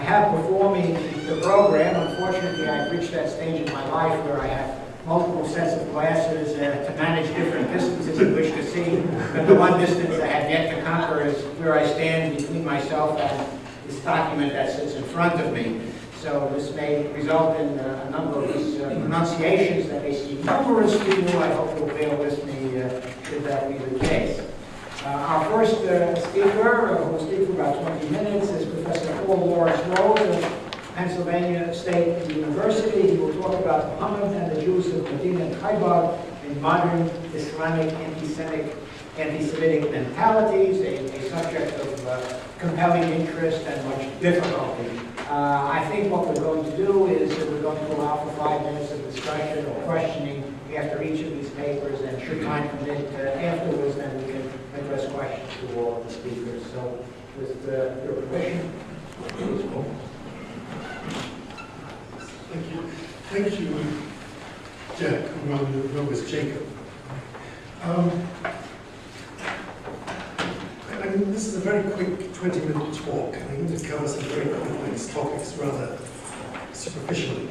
have before me the program. Unfortunately, I've reached that stage in my life where I have multiple sets of glasses to manage different distances I wish to see. But the one distance I have yet to conquer is where I stand between myself and this document that sits in front of me. So this may result in a number of these pronunciations that may seem numerous to you. I hope you'll bear with me should that be the case. Our first speaker, who will speak for about 20 minutes, is Professor Paul Lawrence Rose of Pennsylvania State University. He will talk about Muhammad and the Jews of Medina and Khaybar in modern Islamic anti-Semitic mentalities, a subject of compelling interest and much difficulty. I think what we're going to do is that we're going to allow for 5 minutes of discussion or questioning after each of these papers, and should time permit afterwards, then we can address questions to all of the speakers. So, with your permission, please go. Thank you. Thank you, Jack, who known as Jacob. I mean, this is a very quick 20-minute talk, and I'm going to cover some very complex topics rather superficially.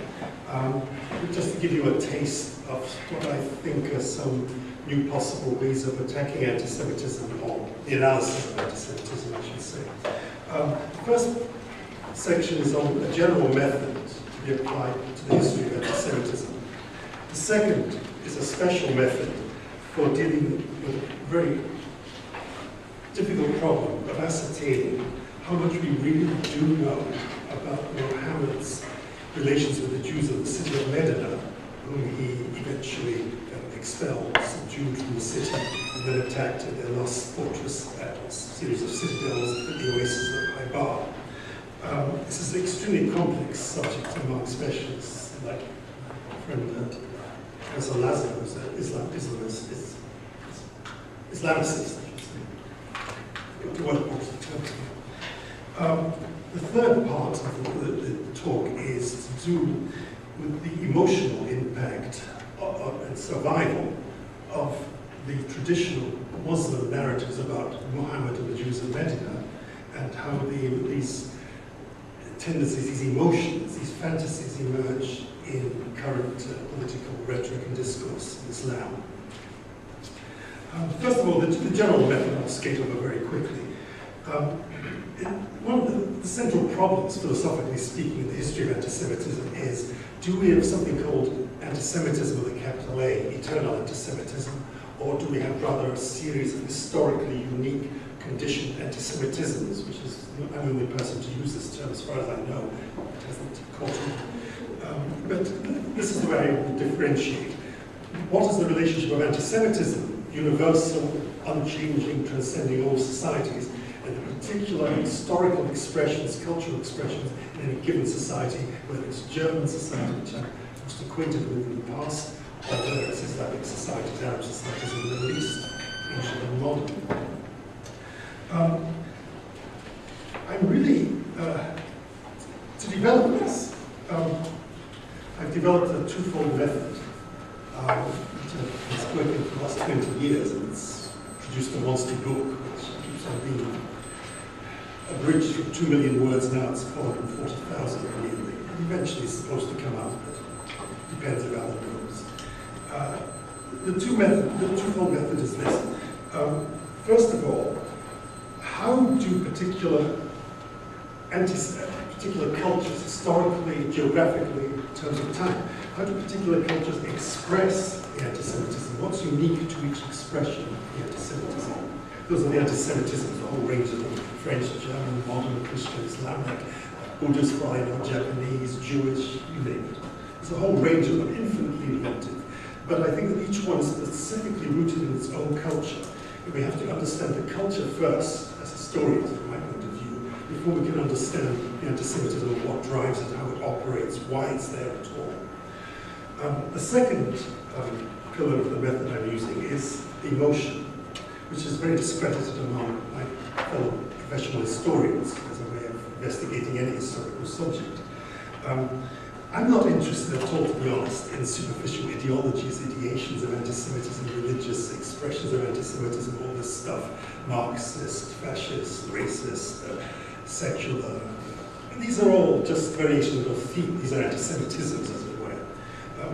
Just to give you a taste of what I think are some new possible ways of attacking anti-Semitism, or the analysis of anti-Semitism, I should say. The first section is on a general method to be applied to the history of anti-Semitism. The second is a special method for dealing with a very difficult problem of ascertaining how much we really do know about Muhammad's relations with the Jews of the city of Medina, whom he eventually expelled, subdued from the city, and then attacked in their last fortress at a series of citadels at the oasis of Khaybar. This is an extremely complex subject among specialists, like my friend Professor Lazar, who's an Islamicist, I should say. The third part of the talk is to do with the emotional impact and survival of the traditional Muslim narratives about Muhammad and the Jews of Medina, and how these tendencies, these emotions, these fantasies emerge in current political rhetoric and discourse in Islam. First of all, the general method I'll skate over very quickly. One of the central problems, philosophically speaking, in the history of anti-Semitism is, do we have something called anti-Semitism with a capital A, eternal anti-Semitism, or do we have rather a series of historically unique conditioned anti-Semitisms, which is, I'm the only person to use this term as far as I know, it hasn't caught on. But this is the way I would differentiate. What is the relationship of anti-Semitism? Universal, unchanging, transcending all societies, and the particular historical expressions, cultural expressions in any given society, whether it's German society, which I'm most acquainted with in the past, or whether it's Islamic societies, Arab societies in the Middle East, ancient and modern. I'm really, to develop this, I've developed a twofold method. It's working for the last 20 years, and it's produced a monster book, which keeps on being abridged from 2 million words now, it's 440,000 million. And eventually it's supposed to come out, but it depends on other knows. The twofold method is this. First of all, how do particular cultures, historically, geographically, in terms of time, how do particular cultures express the anti-Semitism? What's unique to each expression of the anti-Semitism? Those are the anti-Semitisms, a whole range of them: French, German, modern, Christian, Islamic, Buddhist, Rhino, Japanese, Jewish, you name it. There's a whole range of them, infinitely inventive. But I think that each one is specifically rooted in its own culture. And we have to understand the culture first, as historians, from my point of view, before we can understand the anti-Semitism and what drives it, how it operates, why it's there at all. The second pillar of the method I'm using is emotion, which is very discredited among my fellow professional historians as a way of investigating any historical subject. I'm not interested at all, to be honest, in superficial ideologies, ideations of anti-Semitism, religious expressions of anti-Semitism, all this stuff, Marxist, fascist, racist, secular, These are all just variations of a theme. These are anti-Semitisms, as it were.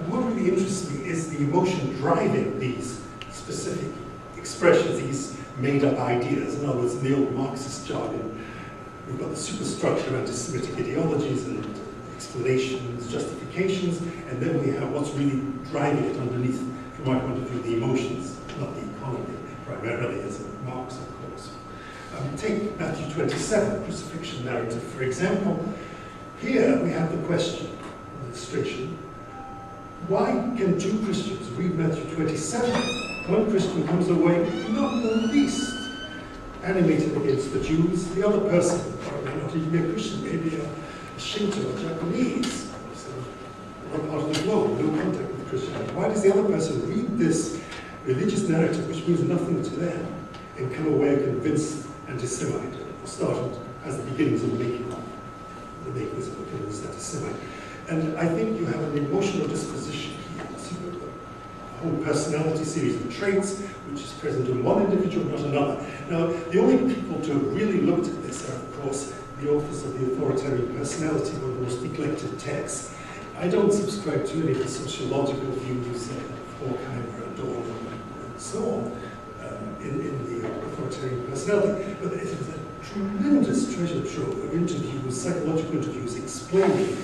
What really interests me is the emotion driving these specific expressions, these made-up ideas. In other words, in the old Marxist jargon, we've got the superstructure of anti-Semitic ideologies and explanations, justifications, and then we have what's really driving it underneath, from my point of view, the emotions, not the economy, primarily, as Marx, of course. Take Matthew 27, crucifixion narrative, for example. Here we have the question, illustration, why can two Christians read Matthew 27? One Christian comes away not in the least animated against the Jews. The other person, or may not even be a Christian, maybe a Shinto or Japanese, so one part of the globe, no contact with Christianity. Why does the other person read this religious narrative, which means nothing to them, and come away a convinced anti-Semite, or started as the beginnings of making this of a convinced anti-Semite? And I think you have an emotional disposition here. A whole personality series of traits, which is present in one individual, not another. Now, the only people to have really looked at this are, of course, the authors of The Authoritarian Personality, one of the most neglected texts. I don't subscribe to any of the sociological views of Horkheimer and Dorn and so on in the Authoritarian Personality, but it is a tremendous treasure trove of interviews, psychological interviews, explaining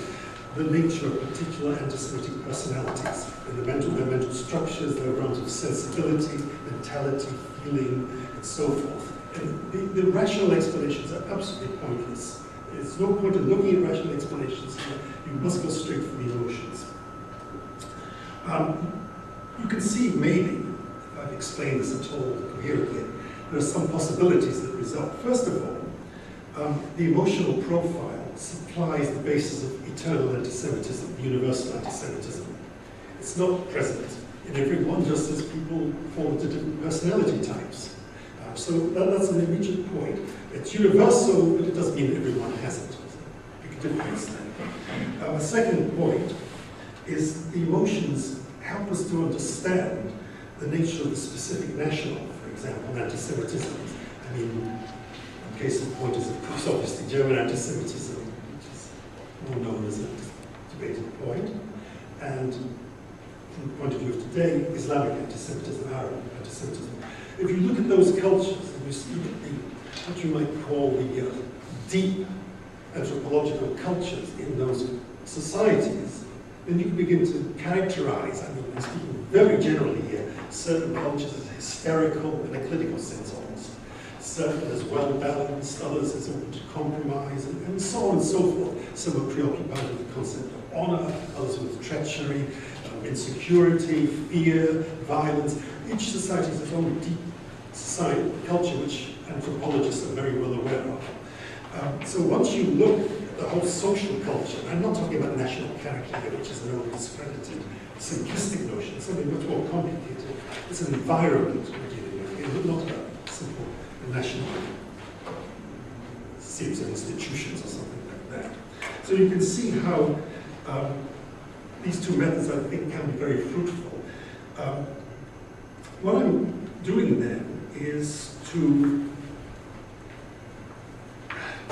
the nature of particular anti-Semitic personalities, and their mental structures, their realms of sensibility, mentality, feeling, and so forth. And the rational explanations are absolutely pointless. There's no point in looking at rational explanations here. You must go straight for the emotions. You can see, maybe, if I've explained this at all coherently, there are some possibilities that result. First of all, the emotional profile supplies the basis of eternal anti-Semitism, universal anti-Semitism. It's not present in everyone, just as people fall into different personality types. So that's an immediate point. It's universal, but it doesn't mean everyone has it. Big difference there. A second point is the emotions help us to understand the nature of the specific national, for example, anti-Semitism. I mean, case in point is, of course, obviously German anti-Semitism, which is more known as a debated point, and from the point of view of today, Islamic anti-Semitism, Arab anti-Semitism. If you look at those cultures, and you see what you might call the deep anthropological cultures in those societies, then you can begin to characterize, I mean, I'm speaking very generally here, certain cultures as hysterical in a clinical sense almost, certain as well-balanced, others as open to compromise, and so on and so forth. Some are preoccupied with the concept of honor, others with treachery, insecurity, fear, violence. Each society has its own deep society, culture, which anthropologists are very well aware of. So once you look at the whole social culture, I'm not talking about national character here, which is an old discredited, simplistic notion, it's something much more complicated. It's an environment we're dealing with here, not a simple national series of institutions or something like that. So you can see how these two methods, I think, can be very fruitful. What I'm doing then is to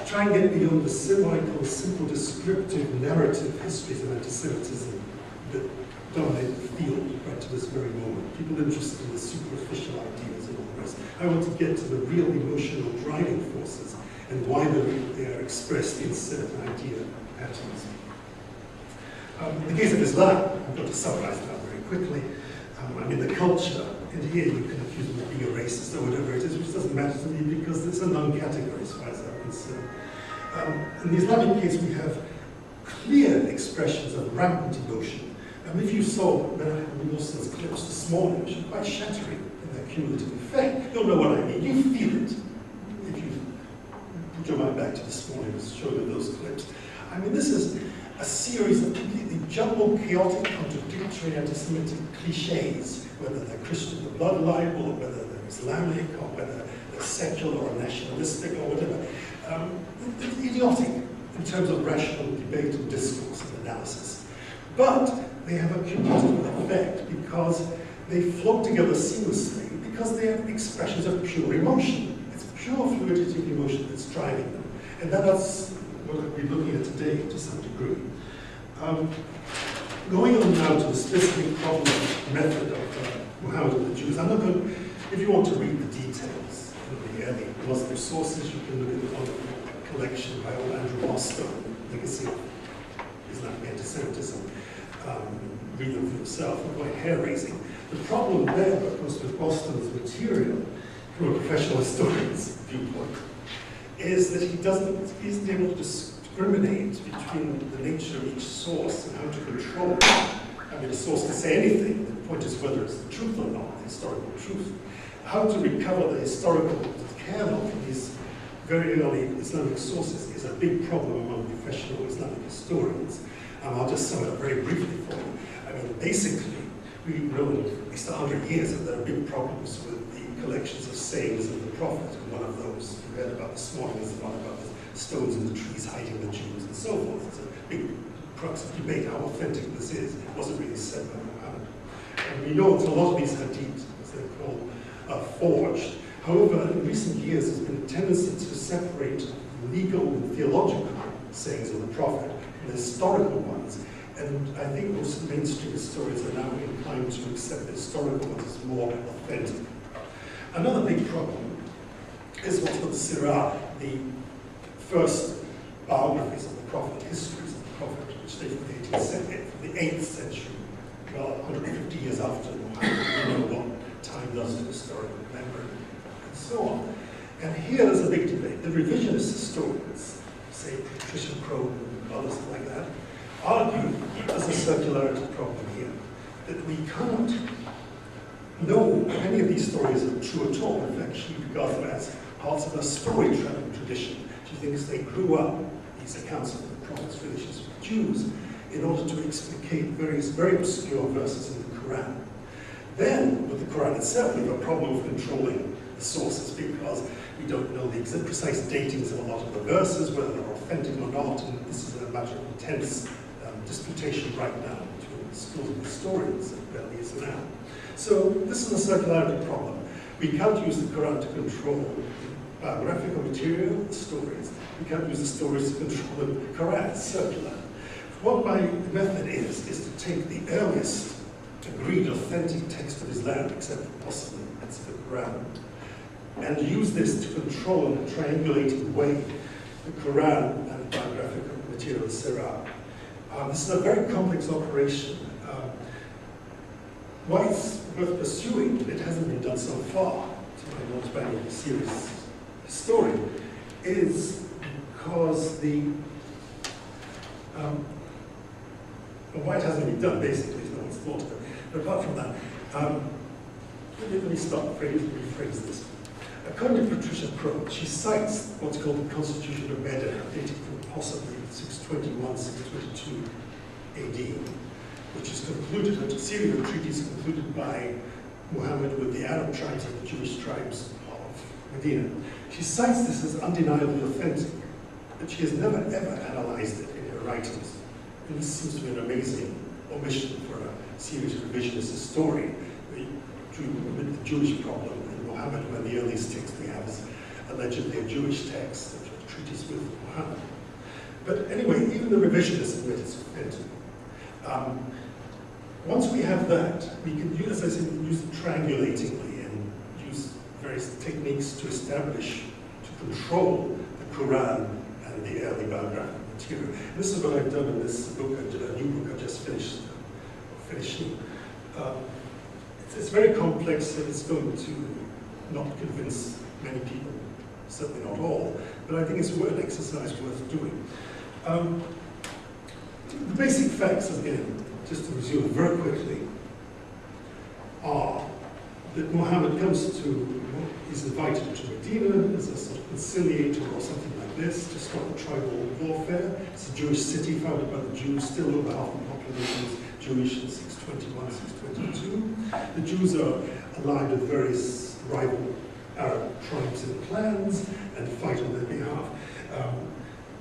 try and get beyond the simple descriptive narrative histories of anti-Semitism that dominate the field right to this very moment. People interested in the superficial ideas and all the rest. I want to get to the real emotional driving forces and why they are expressed in certain idea patterns. In the case of Islam, I'm going to summarize that very quickly. I mean, the culture, and here you can accuse them of being a racist or whatever it is, which doesn't matter to me because it's a non-category as far as I'm concerned. In the Islamic case, we have clear expressions of rampant emotion. If you saw Wilson's clips this morning, which are quite shattering in their cumulative effect, you'll know what I mean. You feel it. If you put your mind back to this morning and show you those clips. I mean, this is a series of completely jumbled, chaotic, contradictory anti-Semitic cliches, whether they're Christian or blood libel, or whether they're Islamic, or whether they're secular or nationalistic, or whatever. It's idiotic in terms of rational debate and discourse and analysis. But they have a cumulative effect because they flow together seamlessly, because they are expressions of pure emotion. It's pure fluidity of emotion that's driving them. And that's what we'll be looking at today to some degree. Going on now to the specific problem method of Muhammad and the Jews, I'm not going to, if you want to read the details of the early Muslim sources, you can look at the wonderful collection by old Andrew Boston, Legacy of Islamic Antisemitism. Read them for yourself, they're quite hair-raising. The problem there, of course, with Boston's material, from a professional historian's viewpoint, is that he isn't able to discriminate between the nature of each source and how to control it. I mean, a source can say anything. The point is whether it's the truth or not, the historical truth. How to recover the historical kernel from these very early Islamic sources is a big problem among professional Islamic historians. I'll just sum it up very briefly for you. I mean, basically, we've known at least 100 years that there are big problems with the collections of sayings of the Prophet, and one of those you read about this morning is the one about the stones in the trees hiding the Jews and so forth. It's a big crux of debate how authentic this is. It wasn't really said by Muhammad. And we know that a lot of these hadith, as they're called, are forged. However, in recent years, there's been a tendency to separate legal and theological sayings of the Prophet from the historical ones. And I think most mainstream historians are now inclined to accept the historical ones as more authentic. Another big problem is what's called the Sirah, the first biographies of the Prophet, histories of the Prophet, which date from the 8th century, well, 150 years after Muhammad. We know what time does to historical memory, and so on. And here there's a big debate. The revisionist historians, say Patricia Crone and others like that, argue there's a circularity problem here, that we can't know if any of these stories are true at all. In fact, she regards them as parts of a storytelling tradition. She thinks they grew up, these accounts of the Prophet's relations with Jews, in order to explicate various very obscure verses in the Quran. Then, with the Quran itself, we have a problem of controlling the sources because we don't know the precise datings of a lot of the verses, whether they're authentic or not, and this is a matter of intense disputation right now between schools of historians at YIISA now. So this is a circularity problem. We can't use the Quran to control biographical material, the stories. We can't use the stories to control the Quran. It's circular. What my method is to take the earliest agreed authentic text of Islam, except possibly that's the Quran, and use this to control in a triangulated way the Quran and the biographical material, the Sirah. This is a very complex operation. Why it's worth pursuing, it hasn't been done so far, to my knowledge by any serious historian, is because why it hasn't been done, basically, is no one's thought of it. But apart from that, let me start, rephrase this. According to Patricia Crone, she cites what's called the Constitution of Medina, dating from possibly 621, 622 AD, which is concluded, a series of treaties concluded by Muhammad with the Arab tribes and the Jewish tribes of Medina. She cites this as undeniably authentic, but she has never ever analyzed it in her writings. And this seems to be an amazing omission for a serious revisionist historian. To admit the Jewish problem in Muhammad, when the earliest text we have is allegedly a Jewish text, a treatise with Muhammad. But anyway, even the revisionists admit it's authentic. Once we have that, we can use, as I said, use it triangulatingly and use various techniques to establish, to control the Quran and the early biographical material. And this is what I've done in this book, a new book I've just finishing. It's very complex and it's going to not convince many people, certainly not all, but I think it's an exercise worth doing. The basic facts, again, just to resume very quickly, are that Muhammad comes to, he's invited to Medina as a sort of conciliator or something like this to stop the tribal warfare. It's a Jewish city founded by the Jews, still over half the population is Jewish in 621, 622. The Jews are allied with various rival Arab tribes and clans and fight on their behalf.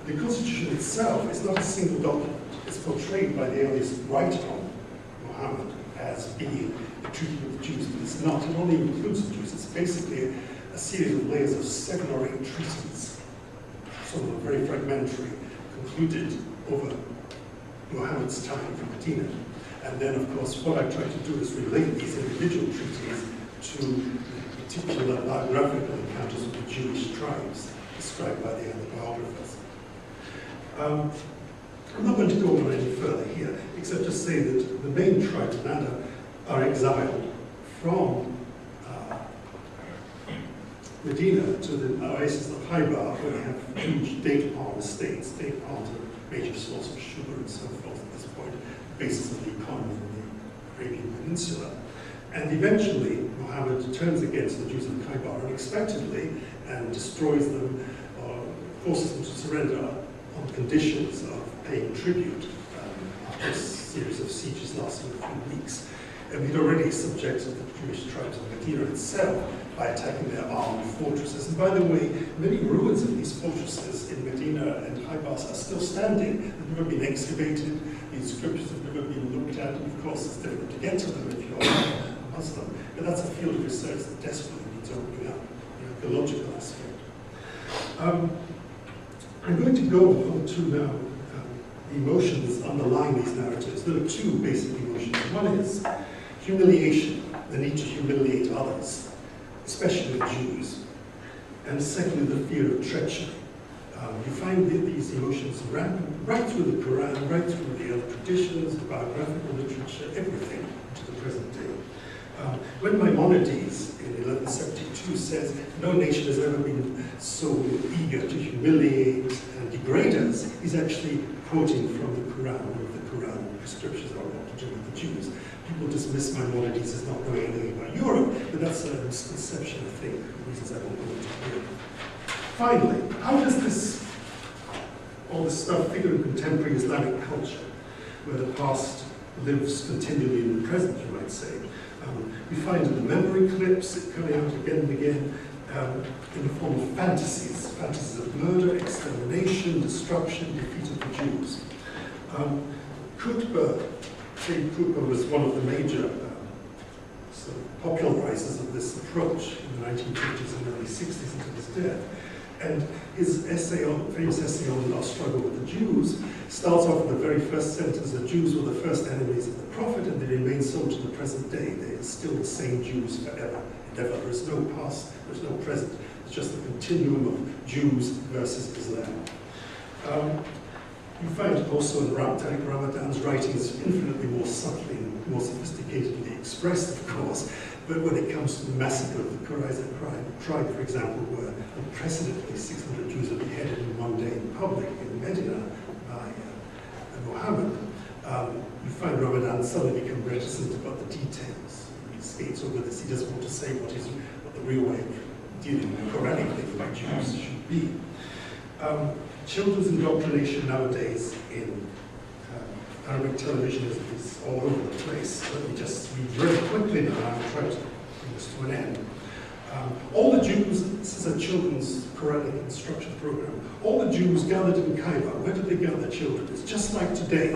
The Constitution itself is not a single document. It's portrayed by the earliest writer on Muhammad as being a treaty with the Jews, but it's not. It only includes the Jews. It's basically a series of layers of 7 or 8 treaties, some of them very fragmentary, concluded over Muhammad's time in Medina. And then, of course, what I try to do is relate these individual treaties to particular biographical encounters with the Jewish tribes described by the other biographers. I'm not going to go on any further here, except to say that the main tribes of Nada are exiled from Medina to the oasis of Haibar, where they have huge date palm estates. Date palms are a major source of sugar and so forth at this point, the basis of the economy in the Arabian Peninsula. And eventually, Muhammad turns against the Jews of Khaybar unexpectedly and destroys them, or forces them to surrender on conditions of paying tribute after a series of sieges lasting a few weeks. And he'd already subjected the Jewish tribes of Medina itself by attacking their armed fortresses. And by the way, many ruins of these fortresses in Medina and Haibar are still standing. They've never been excavated, these scriptures have never been looked at, and of course it's difficult to get to them if you're a Muslim. But that's a field of research that desperately needs opening up, the archaeological aspect. I'm going to go on to now the emotions underlying these narratives. There are two basic emotions. One is humiliation, the need to humiliate others, especially the Jews. And secondly, the fear of treachery. You find these emotions rampant right through the Quran, right through the other traditions, the biographical literature, everything to the present day. When Maimonides in 1172 says, no nation has ever been so eager to humiliate and degrade us, he's actually quoting from the Quran, one of the Quran prescriptions on what to do with the Jews. People dismiss Maimonides as not knowing anything about Europe, but that's a misconception, I think, for reasons I won't go into here. Finally, how does all this stuff figure in contemporary Islamic culture, where the past lives continually in the present, you might say? We find in the memory clips it coming out again and again in the form of fantasies of murder, extermination, destruction, defeat of the Jews. Sayyid Qutb was one of the major sort of popularizers of this approach in the 1950s and early 60s until his death. And his famous essay on our struggle with the Jews starts off with the very first sentence: the Jews were the first enemies of the Prophet, and they remain so to the present day. They are still the same Jews forever and ever. There is no past, there is no present. It's just a continuum of Jews versus Islam. You find also in Tariq Ramadan's writings infinitely more subtly and more sophisticatedly expressed, of course. But when it comes to the massacre of the Qurayza tribe, for example, where unprecedentedly 600 Jews are beheaded in one day in public in Medina by Muhammad, you find Ramadan suddenly become reticent about the details. He skates over this. He doesn't want to say what the real way of dealing Quranically with Jews should be. Children's indoctrination nowadays in Arabic television is all over the place. Let me just read very quickly now, and I'll try to bring this to an end. All the Jews, this is a children's Quranic instruction program, all the Jews gathered in Khaybar. Where did they gather children? It's just like today.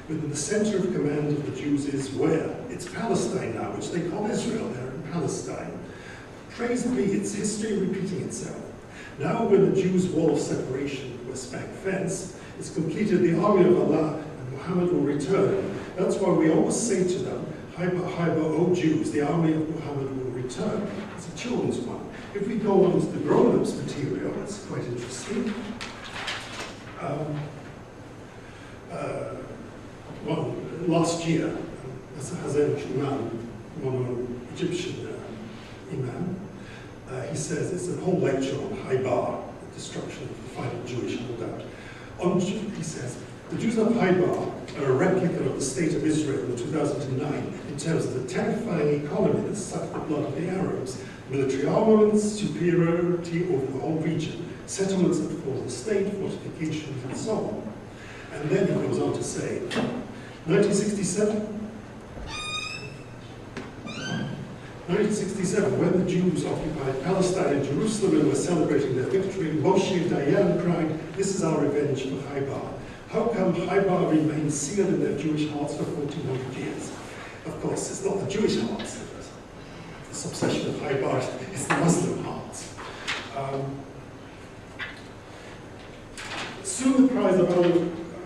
Within the center of command of the Jews is where? It's Palestine now, which they call Israel. They're in Palestine. Praise be, it's history repeating itself. Now when the Jews' wall of separation, the West Bank fence, is completed, the army of Allah and Muhammad will return. That's why we always say to them, Haiba, Haiba, O Jews, the army of Muhammad will return. It's a children's one. If we go on to the grown-ups material, it's quite interesting. Last year, Hazen Shuman, one Egyptian imam, he says it's a whole lecture on Haibar, the destruction of the final Jewish holdout. He says, the Jews of Haibar are a replica of the state of Israel in 2009 in terms of the terrifying economy that sucked the blood of the Arabs, military armaments, superiority over the whole region, settlements that form the state, fortifications, and so on. And then he goes on to say, 1967, when the Jews occupied Palestine and Jerusalem and were celebrating their victory, Moshe Dayan cried, this is our revenge for Haibar. How come Haibar remains seared in their Jewish hearts for 1400 years? Of course, it's not the Jewish hearts. This obsession of Haibar is the Muslim hearts. Soon the cries of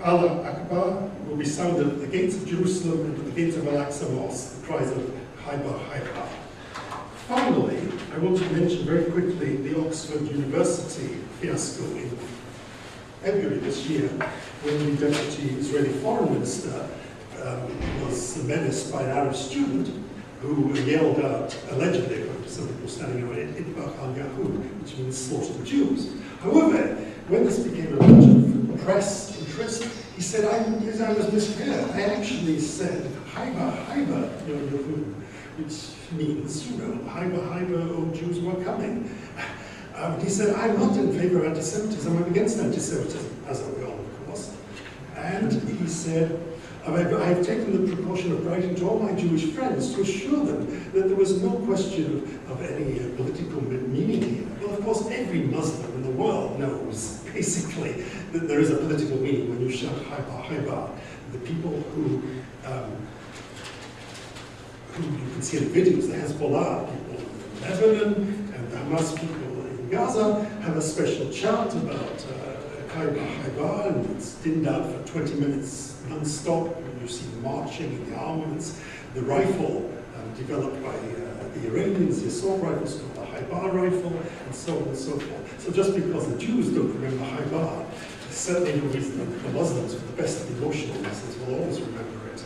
Allah Akbar will be sounded at the gates of Jerusalem and at the gates of Al-Aqsa Mosque, the cries of Haiba, Haiba. Finally, I want to mention very quickly the Oxford University fiasco in February this year, when the Deputy Israeli Foreign Minister was menaced by an Arab student who yelled out, allegedly, according to some people standing around it, Itbaq al-Yahud, which means slaughter the Jews. However, when this became a matter of press interest, he said, I was misheard. I actually said, Haiba, Haiba, Yahud, which means, Haiba, Haiba, oh Jews were coming. He said, I'm not in favor of anti-Semitism, I'm against anti-Semitism, as are we all, of course. And he said, I've taken the precaution of writing to all my Jewish friends to assure them that there was no question of any political meaning here. Well, of course, every Muslim in the world knows, basically, that there is a political meaning when you shout Haiba, Haiba. The people who you can see in the videos, the Hezbollah people in Lebanon and the Hamas people in Gaza have a special chant about Haiba, Haiba, and it's dinned out for 20 minutes non-stop. You see the marching and the armaments, the rifle developed by the Iranians, the assault rifles called the Haiba rifle, and so on and so forth. So just because the Jews don't remember Haiba, there's certainly no reason that the Muslims, with the best of emotional reasons, will always remember it.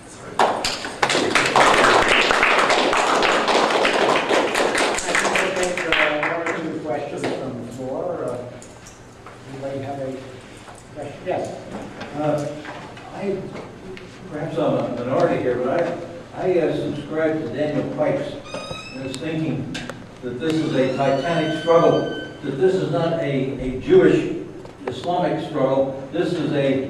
Sorry. Questions from the floor. Anybody have a question? Yes. Perhaps I'm a minority here, but I subscribe to Daniel Pipes and his thinking that this is a titanic struggle, that this is not a Jewish Islamic struggle, this is a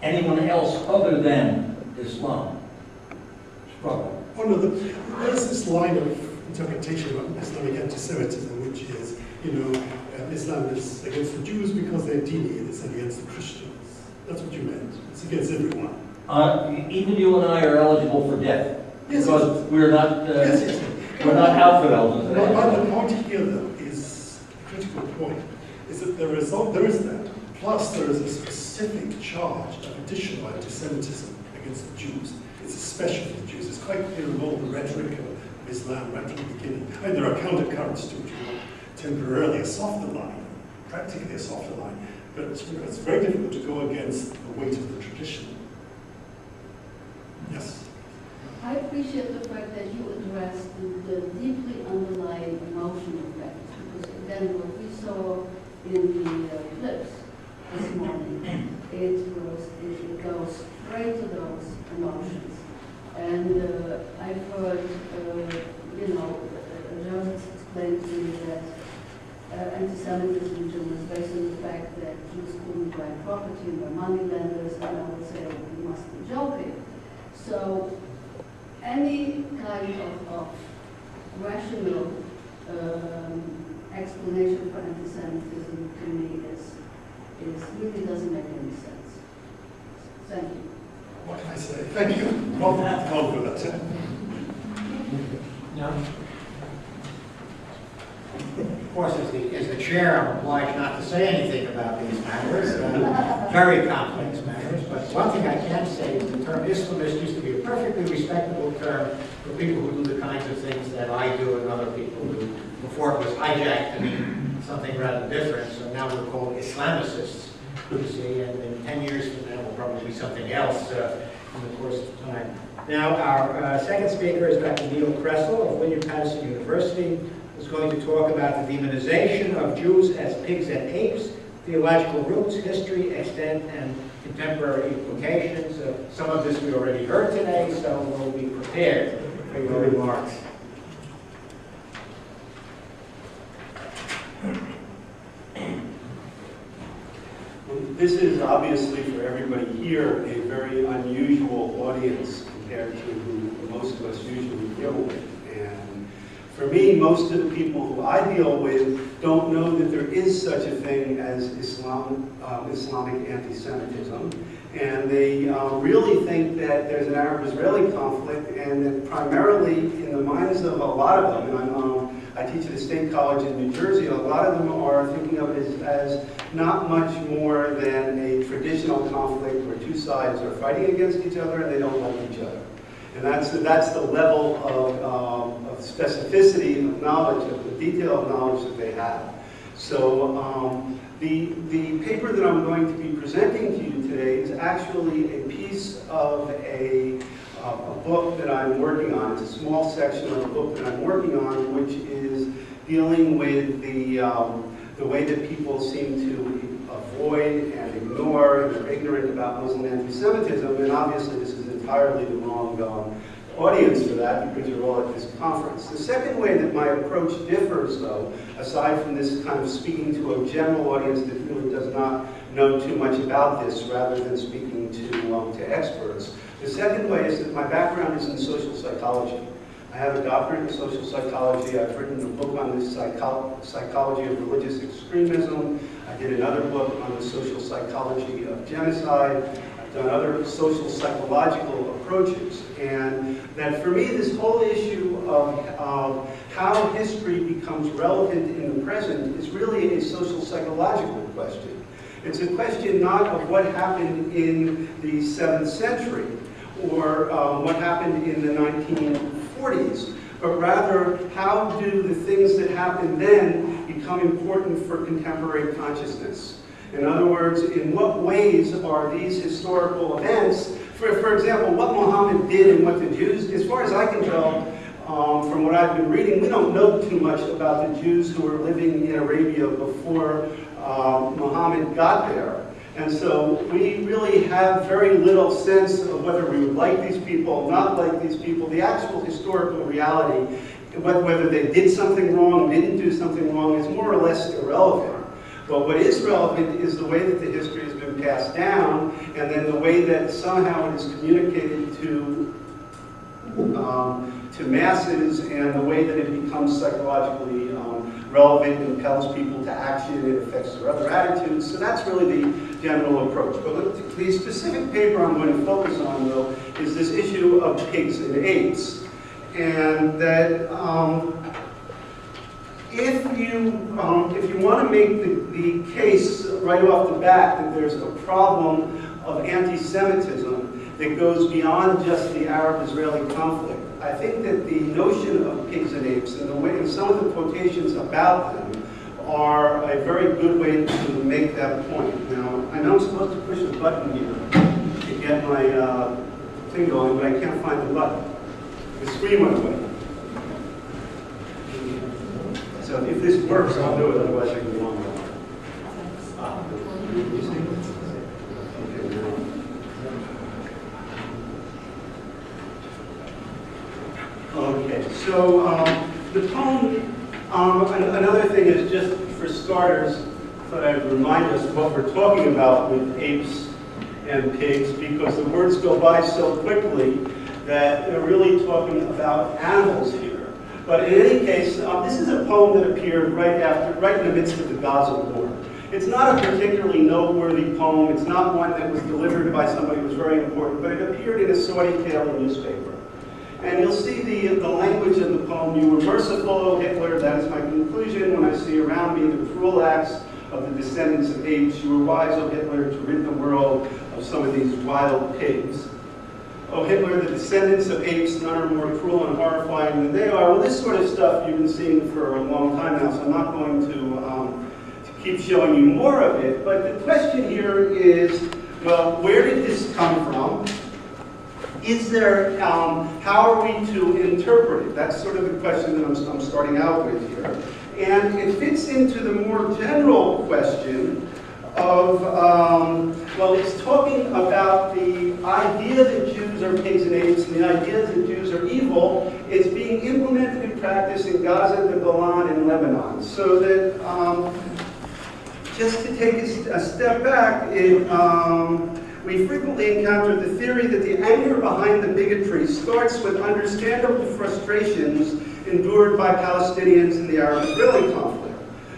anyone else other than Islam struggle. Oh no, there's this line of interpretation of Islamic anti-Semitism, which is, Islam is against the Jews because they're Dini, and it's against the Christians. That's what you meant. It's against everyone. Even you and I are eligible for death, yes, because yes. we're not we're not outfidels. The point here, though, is the critical point, is that there is that. Plus, there is a specific charge of additional anti-Semitism against the Jews. It's especially the Jews. It's quite clear in all the rhetoric of Islam right from the beginning. And there are countercurrents to it, temporarily a softer line, practically a softer line. But it's very difficult to go against the weight of the tradition. Yes? I appreciate the fact that you addressed the deeply underlying emotional factors, because again, what we saw in the clips this morning, it goes straight to those emotions. And I've heard, Joseph explained to me that anti-Semitism in Germany is based on the fact that Jews couldn't buy property and were money lenders, and I would say, you must be joking. So any kind of rational explanation for anti-Semitism to me really doesn't make any sense. Thank you. What can I say? Thank you. Gone for that. No. Of course, as the chair, I'm obliged not to say anything about these matters, very complex matters. But one thing I can say is the term Islamist used to be a perfectly respectable term for people who do the kinds of things that I do and other people do. Before it was hijacked to mean something rather different, so now we're called Islamicists, you see, and in 10 years from now we'll probably be something else in the course of time. Now, our second speaker is Dr. Neil Kressel of William Patterson University, who's going to talk about the demonization of Jews as pigs and apes, theological roots, history, extent, and contemporary implications. Some of this we already heard today, so we'll be prepared for your remarks. This is obviously, for everybody here, a very unusual audience compared to who most of us usually deal with. And for me, most of the people who I deal with don't know that there is such a thing as Islamic anti-Semitism. And they really think that there's an Arab-Israeli conflict, and that primarily in the minds of a lot of them, and I teach at a state college in New Jersey. A lot of them are thinking of it as not much more than a traditional conflict where two sides are fighting against each other and they don't like each other. And that's the level of specificity of knowledge, of the detail of knowledge that they have. So the paper that I'm going to be presenting to you today is actually a piece of a book that I'm working on. It's a small section of a book that I'm working on, which is dealing with the way that people seem to avoid and ignore, and are ignorant about Muslim anti-Semitism. And obviously this is entirely the wrong audience for that, because you're all at this conference. The second way that my approach differs, though, aside from this kind of speaking to a general audience that really does not know too much about this, rather than speaking to experts, the second way is that my background is in social psychology. I have a doctorate in social psychology. I've written a book on the psychology of religious extremism. I did another book on the social psychology of genocide. I've done other social psychological approaches. And that for me, this whole issue of how history becomes relevant in the present is really a social psychological question. It's a question not of what happened in the 7th century or what happened in the 1940s, but rather how do the things that happened then become important for contemporary consciousness? In other words, in what ways are these historical events, for example, what Muhammad did and what the Jews, as far as I can tell, from what I've been reading, we don't know too much about the Jews who were living in Arabia before Muhammad got there. And so we really have very little sense of whether we would like these people, not like these people. The actual historical reality, whether they did something wrong, didn't do something wrong, is more or less irrelevant. But what is relevant is the way that the history has been passed down, and then the way that somehow it is communicated to masses, and the way that it becomes psychologically relevant and impels people to action and affects their other attitudes. So that's really the general approach. But the specific paper I'm going to focus on, though, is this issue of pigs and apes. And that if you want to make the case right off the bat that there's a problem of anti-Semitism that goes beyond just the Arab-Israeli conflict, I think that the notion of pigs and apes and the way, and some of the quotations about them are a very good way to make that point. Now, I know I'm supposed to push a button here to get my thing going, but I can't find the button. The screen went away. So if this works, I'll do it, otherwise I can go on. Okay, so the poem, another thing is just for starters, I thought I'd remind us of what we're talking about with apes and pigs, because the words go by so quickly that they're really talking about animals here. But in any case, this is a poem that appeared right in the midst of the Gaza war. It's not a particularly noteworthy poem. It's not one that was delivered by somebody who was very important, but it appeared in a Saudi daily newspaper. And you'll see the language in the poem. You were merciful, O Hitler, that is my conclusion, when I see around me the cruel acts of the descendants of apes. You were wise, O Hitler, to rid the world of some of these wild pigs. O Hitler, the descendants of apes, none are more cruel and horrifying than they are. Well, this sort of stuff you've been seeing for a long time now, so I'm not going to keep showing you more of it. But the question here is, well, where did this come from? Is there, how are we to interpret it? That's sort of the question that I'm starting out with here. And it fits into the more general question of, well, it's talking about the idea that Jews are pigs and apes, and the idea that Jews are evil is being implemented in practice in Gaza, the Golan, and Lebanon. So that, just to take a step back, we frequently encounter the theory that the anger behind the bigotry starts with understandable frustrations endured by Palestinians in the Arab-Israeli conflict,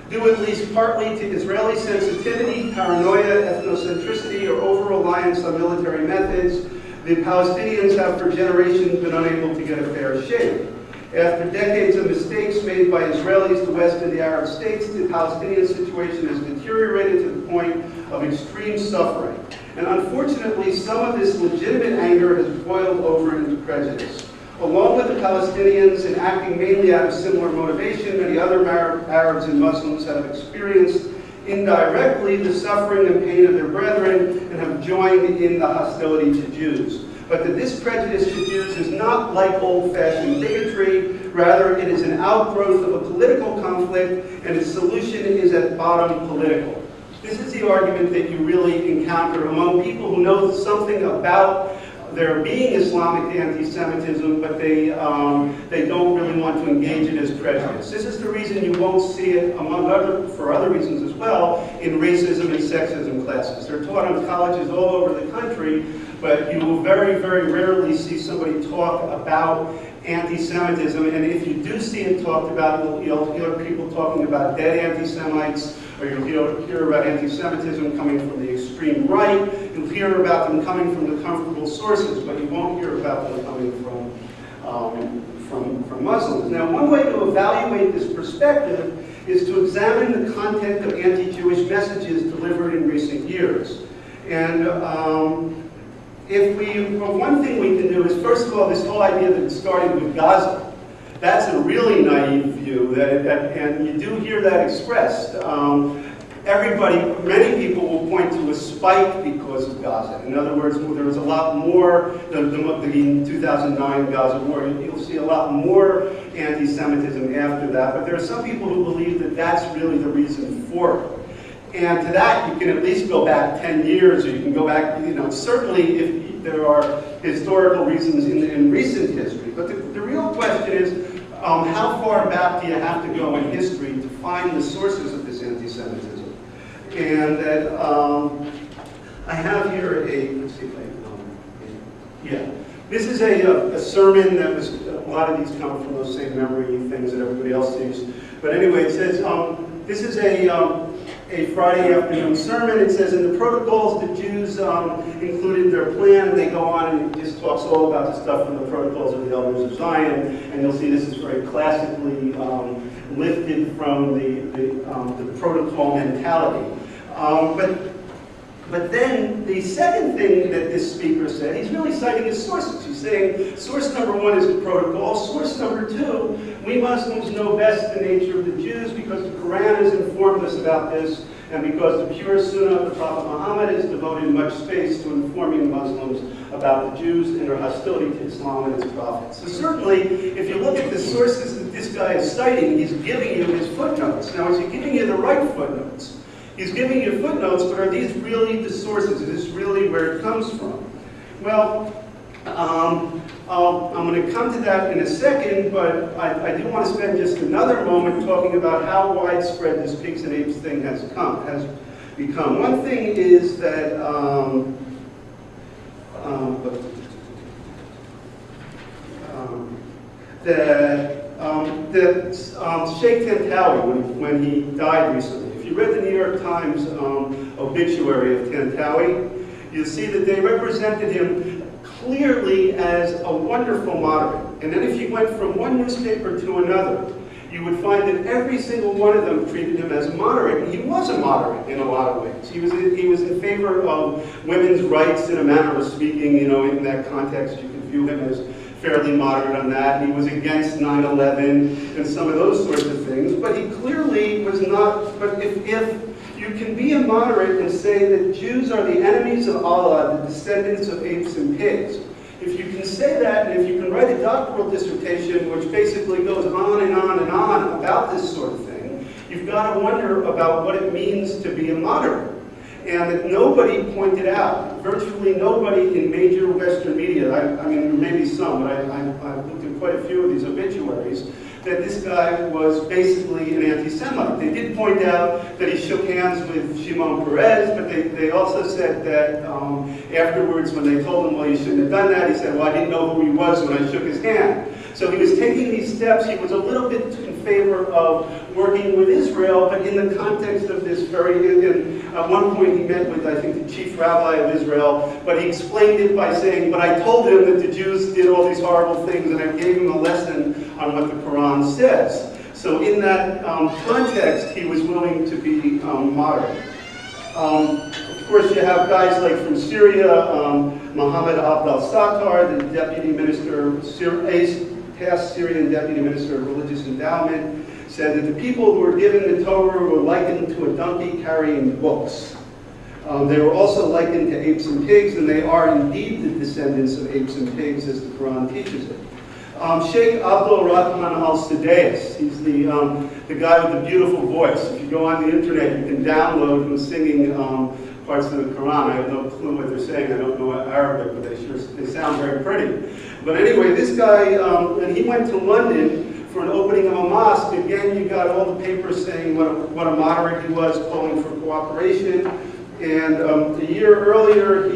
due at least partly to Israeli sensitivity, paranoia, ethnocentricity, or over-reliance on military methods. The Palestinians have for generations been unable to get a fair shake. After decades of mistakes made by Israelis, the West, and the Arab states, the Palestinian situation has deteriorated to the point of extreme suffering. And unfortunately, some of this legitimate anger has boiled over into prejudice. Along with the Palestinians, and acting mainly out of similar motivation, many other Arabs and Muslims have experienced indirectly the suffering and pain of their brethren and have joined in the hostility to Jews. But that this prejudice to Jews is not like old-fashioned bigotry, rather it is an outgrowth of a political conflict, and its solution is at bottom political. This is the argument that you really encounter among people who know something about there being Islamic anti-Semitism, but they don't really want to engage it as prejudice. This is the reason you won't see it, for other reasons as well, in racism and sexism classes. They're taught in colleges all over the country, but you will very, very rarely see somebody talk about anti-Semitism, and if you do see it talked about, you'll hear people talking about dead anti-Semites, or you'll hear about anti-Semitism coming from the extreme right. You'll hear about them coming from the comfortable sources, but you won't hear about them coming from Muslims. Now, one way to evaluate this perspective is to examine the content of anti-Jewish messages delivered in recent years. And one thing we can do is, first of all, this whole idea that it started with Gaza. That's a really naive view, and you do hear that expressed. Many people will point to a spike because of Gaza. In other words, there was a lot more, the 2009 Gaza war, you'll see a lot more anti-Semitism after that, but there are some people who believe that that's really the reason for it. And to that, you can at least go back 10 years, or you can go back, certainly if there are historical reasons in recent history. But the real question is, how far back do you have to go in history to find the sources of this anti-Semitism? And that I have here let's see if I can, this is a sermon that was, a lot of these come from those same memory things that everybody else sees. But anyway, it says, this is a Friday afternoon sermon. It says, in the protocols, the Jews included their plan, and they go on and it just talks all about the stuff from the protocols of the elders of Zion. And you'll see this is very classically lifted from the protocol mentality. But then the second thing that this speaker said, he's really citing his sources. He's saying, source number one is the protocol. Source number two, we Muslims know best the nature of the Jews because the Quran has informed us about this, and because the pure Sunnah of the Prophet Muhammad has devoted much space to informing Muslims about the Jews and their hostility to Islam and its prophets. So certainly, if you look at the sources that this guy is citing, he's giving you his footnotes. Now, is he giving you the right footnotes? He's giving you footnotes, but are these really the sources? Is this really where it comes from? Well, I'm going to come to that in a second, but I do want to spend just another moment talking about how widespread this pigs and apes thing has become. One thing is that Sheikh Tantawi, when he died recently, if you read the New York Times obituary of Tantawi, you'll see that they represented him clearly as a wonderful moderate. And then if you went from one newspaper to another, you would find that every single one of them treated him as a moderate, and he was a moderate in a lot of ways. He was in favor of women's rights in a manner of speaking, in that context you could view him as fairly moderate on that. He was against 9/11 and some of those sorts of things, but he clearly was not, but if you can be a moderate and say that Jews are the enemies of Allah, the descendants of apes and pigs, if you can say that, and if you can write a doctoral dissertation which basically goes on and on and on about this sort of thing, you've got to wonder about what it means to be a moderate. And that nobody pointed out, virtually nobody in major Western media, I mean maybe some, but I've looked at quite a few of these obituaries, that this guy was basically an anti-Semite. They did point out that he shook hands with Shimon Peres, but they also said that afterwards when they told him, well, you shouldn't have done that, he said, well, I didn't know who he was when I shook his hand. So he was taking these steps. He was a little bit in favor of working with Israel, but in the context of this very, at one point he met with, I think, the chief rabbi of Israel, but he explained it by saying, but I told him that the Jews did all these horrible things, and I gave him a lesson on what the Quran says. So in that context, he was willing to be moderate. Of course, you have guys like from Syria, Mohammed Abdel-Sattar, the deputy minister, past Syrian deputy minister of religious endowment, said that the people who were given the Torah were likened to a donkey carrying books. They were also likened to apes and pigs, and they are indeed the descendants of apes and pigs, as the Quran teaches it. Sheikh Abdul Rahman al-Sudais, he's the guy with the beautiful voice. If you go on the internet, you can download him singing parts of the Quran. I have no clue what they're saying. I don't know Arabic, but they sound very pretty. But anyway, this guy, when he went to London for an opening of a mosque, again, you got all the papers saying what a moderate he was, calling for cooperation. And a year earlier,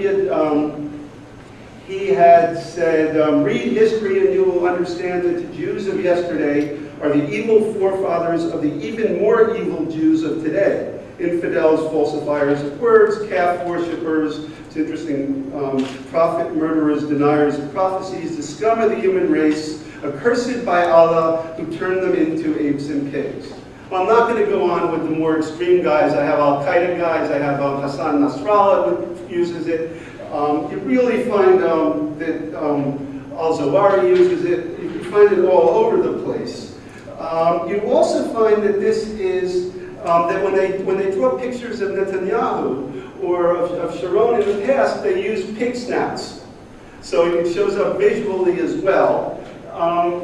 he had said, read history and you will understand that the Jews of yesterday are the evil forefathers of the even more evil Jews of today. Infidels, falsifiers of words, calf worshippers, it's interesting, prophet murderers, deniers of prophecies, the scum of the human race, accursed by Allah, who turned them into apes and pigs. Well, I'm not going to go on with the more extreme guys. I have Al-Qaeda guys, I have Hassan Nasrallah who uses it. You really find that Al-Zawahiri uses it. You can find it all over the place. You also find that this is, that when they draw pictures of Netanyahu or of Sharon in the past, they use pig snouts. So it shows up visually as well.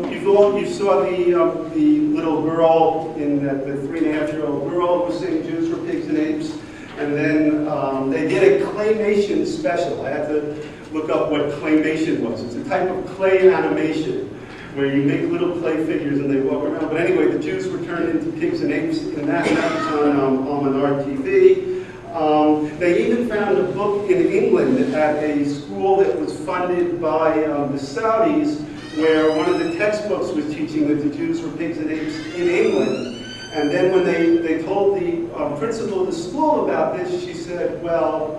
You saw the little girl, in the 3.5-year-old girl who was saying Jews were pigs and apes. And then they did a claymation special. I had to look up what claymation was. It's a type of clay animation where you make little clay figures and they walk around. But anyway, the Jews were turned into pigs and apes, and that was on Almanar TV. They even found a book in England at a school that was funded by the Saudis, where one of the textbooks was teaching that the Jews were pigs and apes in England. And then when they told the principal of the school about this, she said, well,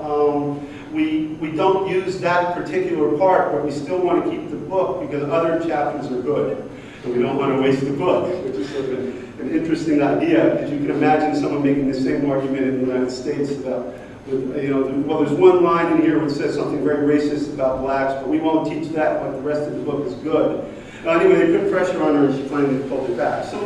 we don't use that particular part, but we still want to keep the book because other chapters are good. And we don't want to waste the book, which is sort of an interesting idea, because you can imagine someone making the same argument in the United States about, well, there's one line in here which says something very racist about blacks, but we won't teach that, but the rest of the book is good. Anyway, they put pressure on her and she finally pulled it back. So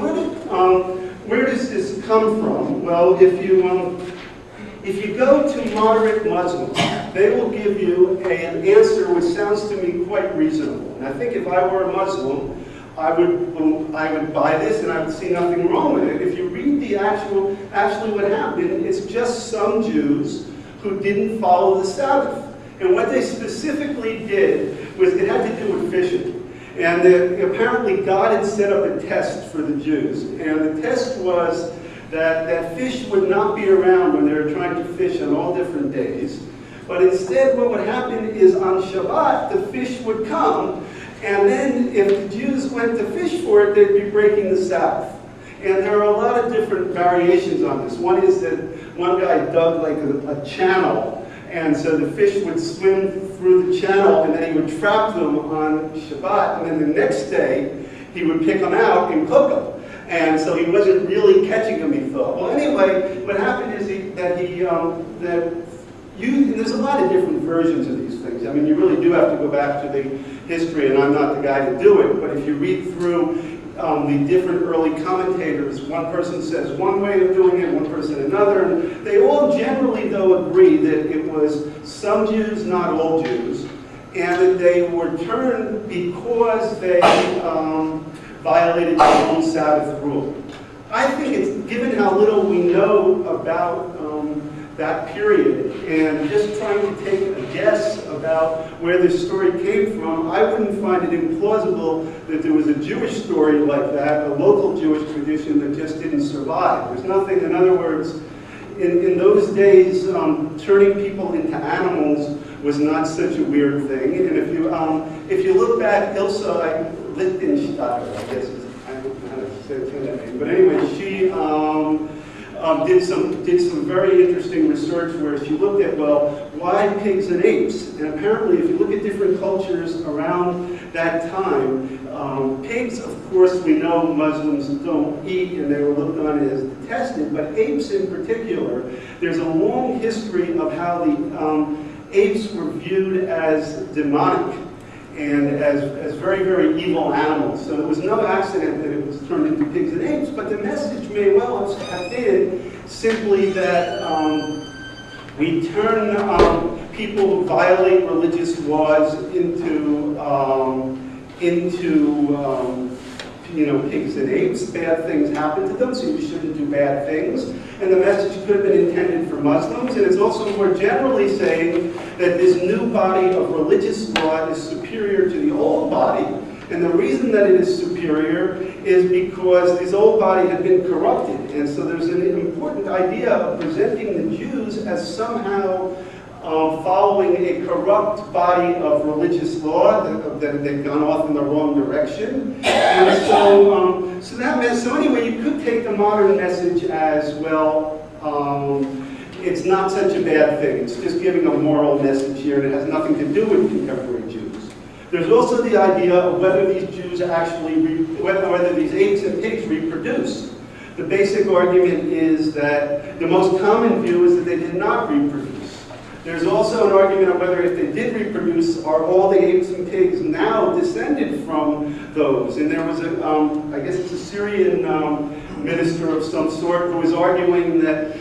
where does this come from? Well, if you go to moderate Muslims, they will give you an answer which sounds to me quite reasonable. And I think if I were a Muslim, I would buy this and I would see nothing wrong with it. If you read the actually what happened, it's just some Jews who didn't follow the Sabbath. And what they specifically did was it had to do with fishing. And apparently God had set up a test for the Jews. And the test was that fish would not be around when they were trying to fish on all different days. But instead what would happen is on Shabbat, the fish would come. And then if the Jews went to fish for it, they'd be breaking the Sabbath. And there are a lot of different variations on this. One is that one guy dug like a channel. And so the fish would swim through the channel, and then he would trap them on Shabbat, and then the next day he would pick them out and cook them. And so he wasn't really catching them, he thought. Well, anyway, what happened is there's a lot of different versions of these things. I mean, you really do have to go back to the history, and I'm not the guy to do it, but if you read through the different early commentators, one person says one way of doing it, one person another, and they all generally, though, agree that it was some Jews, not all Jews, and that they were turned because they violated their own Sabbath rule. I think it's, given how little we know about that period, and just trying to take a guess about where this story came from, I wouldn't find it implausible that there was a Jewish story like that, a local Jewish tradition that just didn't survive. There's nothing, in other words, in those days, turning people into animals was not such a weird thing. And if you look back, YIISA Lichtensteiner, I guess I don't know how to say that name, but anyway, did some very interesting research where she looked at, well, why pigs and apes? And apparently, if you look at different cultures around that time, pigs, of course, we know Muslims don't eat, and they were looked on as detested, but apes in particular, there's a long history of how the apes were viewed as demonic and as very, very evil animals. So it was no accident that it was turned into pigs and apes, but the message may well have been simply that we turn people who violate religious laws into pigs and apes. Bad things happen to them, so you shouldn't do bad things. And the message could have been intended for Muslims, and it's also more generally saying that this new body of religious law is superior to the old body. And the reason that it is superior is because this old body had been corrupted. And so there's an important idea of presenting the Jews as somehow following a corrupt body of religious law, that they've gone off in the wrong direction. And so anyway, you could take the modern message as, well, it's not such a bad thing. It's just giving a moral message here, and it has nothing to do with contemporary Jews. There's also the idea of whether these Jews actually, whether these apes and pigs reproduce. The basic argument is that the most common view is that they did not reproduce. There's also an argument of whether if they did reproduce, are all the apes and pigs now descended from those? And there was a, I guess it's a Syrian minister of some sort who was arguing that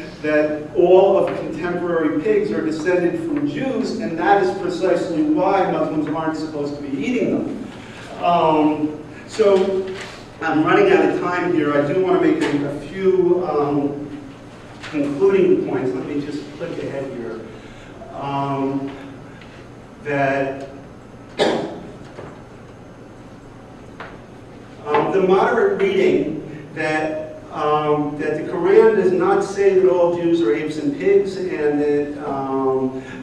all of contemporary pigs are descended from Jews, and that is precisely why Muslims aren't supposed to be eating them. So I'm running out of time here. I do want to make a few concluding points. Let me just click ahead here. The moderate reading that the Quran does not say that all Jews are apes and pigs, and that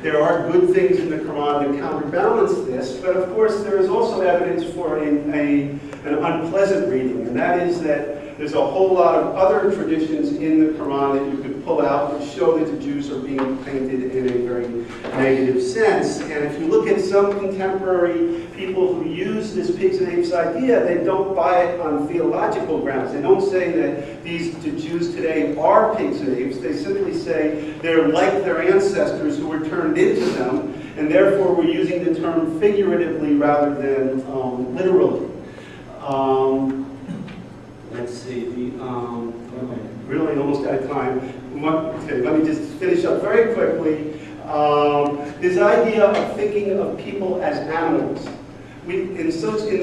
there are good things in the Quran that counterbalance this, but of course there is also evidence for an unpleasant reading, and that is that there's a whole lot of other traditions in the Quran that you could pull out which show that the Jews are being painted in a very negative sense. And if you look at some contemporary people who use this pigs and apes idea, they don't buy it on theological grounds. They don't say that the Jews today are pigs and apes. They simply say they're like their ancestors who were turned into them, and therefore we're using the term figuratively rather than literally. Let's see, really almost out of time. Okay, let me just finish up very quickly. This idea of thinking of people as animals. In the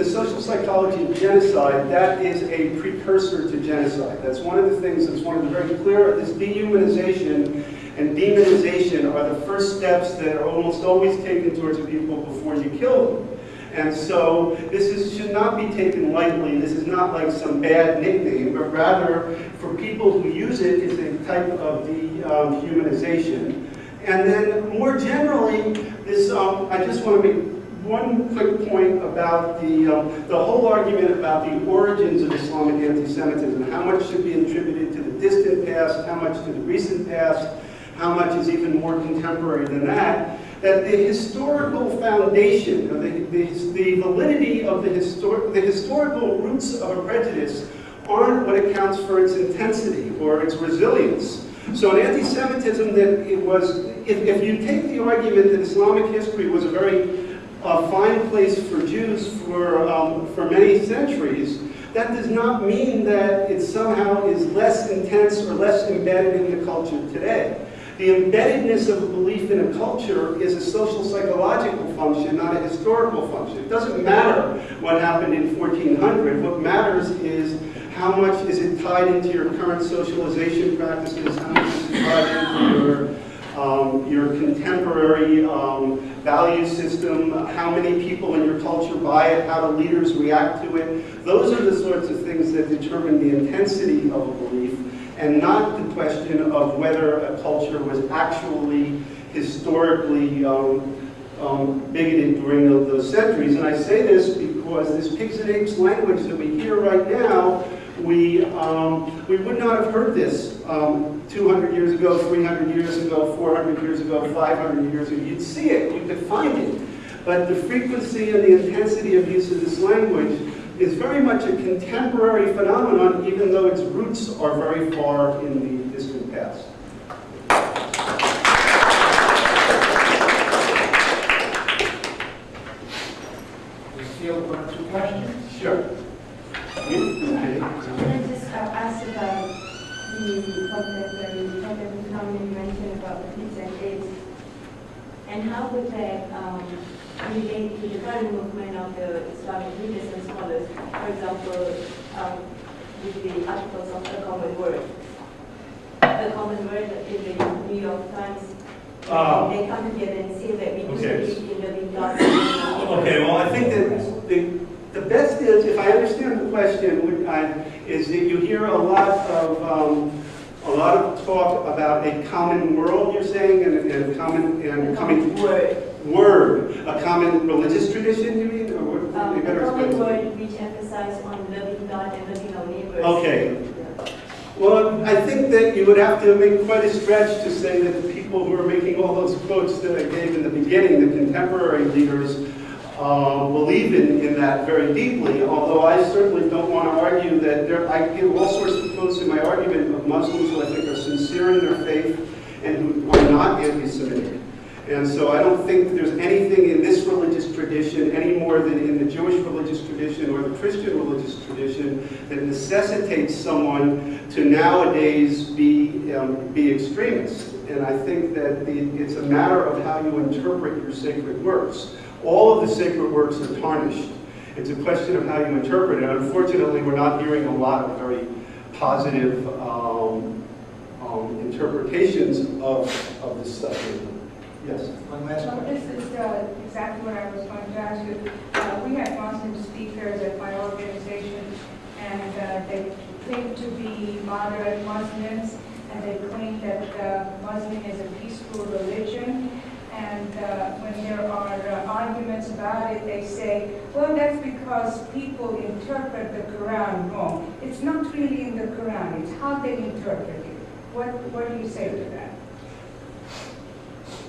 social psychology of genocide, that is a precursor to genocide. That's one of the things that's one of the very clear, this dehumanization and demonization are the first steps that are almost always taken towards people before you kill them. And so this should not be taken lightly. This is not like some bad nickname, but rather for people who use it, it's a type of dehumanization. And then more generally, this I just want to make one quick point about the whole argument about the origins of Islamic anti-Semitism. How much should be attributed to the distant past, how much to the recent past, how much is even more contemporary than that. That the historical foundation, the validity of the historical roots of a prejudice aren't what accounts for its intensity or its resilience. So in anti-Semitism, that it was, if you take the argument that Islamic history was a very fine place for Jews for many centuries, that does not mean that it somehow is less intense or less embedded in the culture today. The embeddedness of a belief in a culture is a social psychological function, not a historical function. It doesn't matter what happened in 1400. What matters is how much is it tied into your current socialization practices, how much is it tied into your contemporary value system, how many people in your culture buy it, how the leaders react to it. Those are the sorts of things that determine the intensity of a belief, and not the question of whether a culture was actually historically bigoted during those centuries. And I say this because this pigs and apes language that we hear right now, we would not have heard this 200 years ago, 300 years ago, 400 years ago, 500 years ago. You'd see it, you could find it. But the frequency and the intensity of use of this language is very much a contemporary phenomenon, even though its roots are very far in the distant past. One or two questions. Sure. Can I just ask about the contemporary phenomenon you mentioned about the pigs and apes, and how would that relate to the current movement of the Islamic leaders and scholars? For example, with the articles of the common word. The common word in the New York Times, they come together and say that we disagree in the God. Okay, well, I think that the best is, if I understand the question, is that you hear a lot of talk about a common world, you're saying, and common word, a common religious tradition, you mean? Or what, a common word which emphasizes on loving God and loving our neighbors. Okay. Well, I think that you would have to make quite a stretch to say that the people who are making all those quotes that I gave in the beginning, the contemporary leaders, believe in that very deeply, although I certainly don't want to argue that I give all sorts of quotes in my argument of Muslims who I think are sincere in their faith and who are not anti-Semitic. And so I don't think there's anything in this religious tradition any more than in the Jewish religious tradition or the Christian religious tradition that necessitates someone to nowadays be extremist. And I think that it's a matter of how you interpret your sacred works. All of the sacred works are tarnished. It's a question of how you interpret it. Unfortunately, we're not hearing a lot of very positive interpretations of this stuff. Yes? One last So question. this is exactly what I was going to ask you. We have Muslim speakers at my organization, and they claim to be moderate Muslims, and they claim that Muslim is a peaceful religion. And when there are arguments about it, they say, well, that's because people interpret the Quran wrong. It's not really in the Quran, it's how they interpret it. What do you say to that?